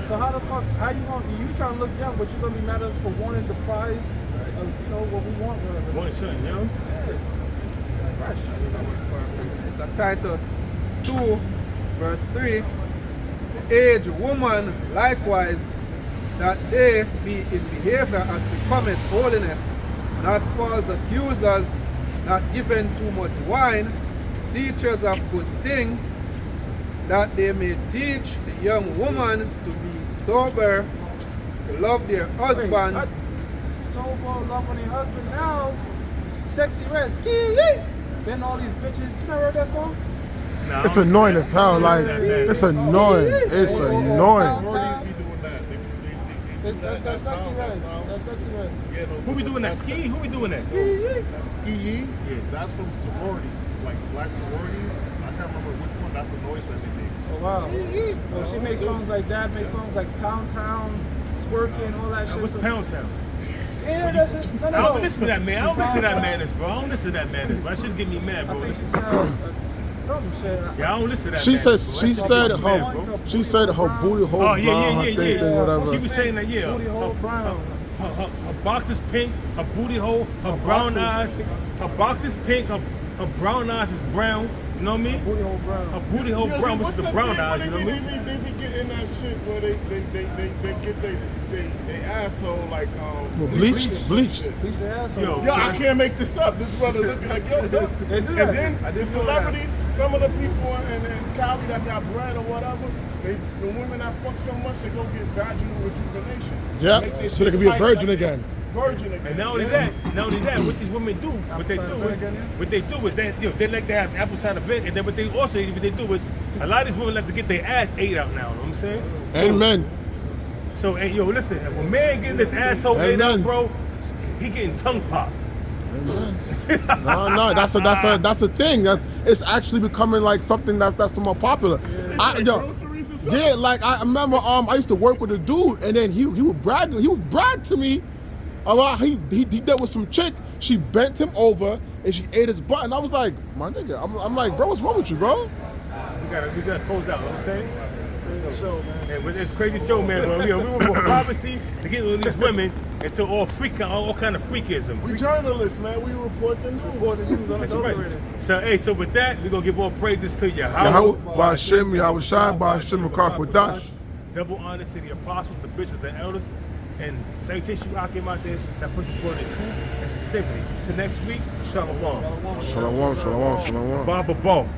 So how the fuck, you trying to look young, but you're gonna be mad at us for wanting the prize of, you know, what we want. Wanting something young? Fresh. It's a Titus 2, verse 3. The aged woman likewise, that they be in behavior as becometh holiness, not false accusers, not given too much wine, teachers of good things, that they may teach the young woman to be sober, to love their husbands. Sober, loving their husband now. Sexy Red, ski, then all these bitches. You never heard that song? Nah, It's annoying as hell. Like, it's annoying. It's annoying. Sororities be doing that. They do That's that Sexy sound, Red. that sound. That's Sexy Red. Yeah, no, Who be doing that? Ski? Who be doing that? That's ski. Yeah. That's from sororities, like black sororities. I can't remember which one. That's a noise that they make. Oh wow. Well, she makes songs like that, makes songs like Pound Town, twerking, all that shit. What's So- Pound Town? Yeah, that shit. No, I don't listen to that man. I don't listen to that madness, bro. I don't listen to that madness, bro. That shit get me mad, I bro. think she said some shit. Yeah, I don't listen to that. She madness, said, bro. she That shit said get me mad, bro. she said her booty hole Oh, yeah, brown, yeah, her yeah, thing, yeah. whatever. She was saying that, yeah. Booty hole brown. Her box is pink, her booty hole, her brown eyes. Her box is pink, her brown eyes is brown. You know what I mean? Booty hole brown. Her booty hole Yeah, brown, which what's is the that brown thing eyes. where You know what I mean? They be getting that shit where they get they asshole like Well, bleach. Bleach the asshole. Yo. Yo, I can't make this up. This brother looking like yo. They do And that. then I the didn't know celebrities, some of the people in Cali that got bread or whatever, the women that fuck so much they go get vaginal rejuvenation. Yep, Make their so they can shit be a tight virgin like again. Virgin again. And not only that, what these women do, what they do is they like to have apple cider vinegar, and then what they do is a lot of these women like to get their ass ate out now. You know what I'm saying? Amen. So, and yo, listen, if a man getting his asshole ate out, Amen. bro, he getting tongue popped. No, that's a thing. It's actually becoming like something that's more popular. Groceries or something? Yeah, like I remember I used to work with a dude, and then he would brag to me about he dealt with some chick. She bent him over and she ate his butt, and I was like, my nigga, I'm like, bro, what's wrong with you, bro? We gotta close out. You know what I'm saying? Show, man. And with this crazy show, man, bro, we were for privacy to get on these women into all kind of freakism. We journalists, man. We report the news. That's right. So with that, we're gonna give all praises to Yahweh. Ba'ashem Yahushai, Ba'ashem Kodash. Double honor to the apostles, the bishops, the elders, and salutation you out there that pushes forward the truth and sincerity. Till next week, shalom. Shalom. Baba Bo.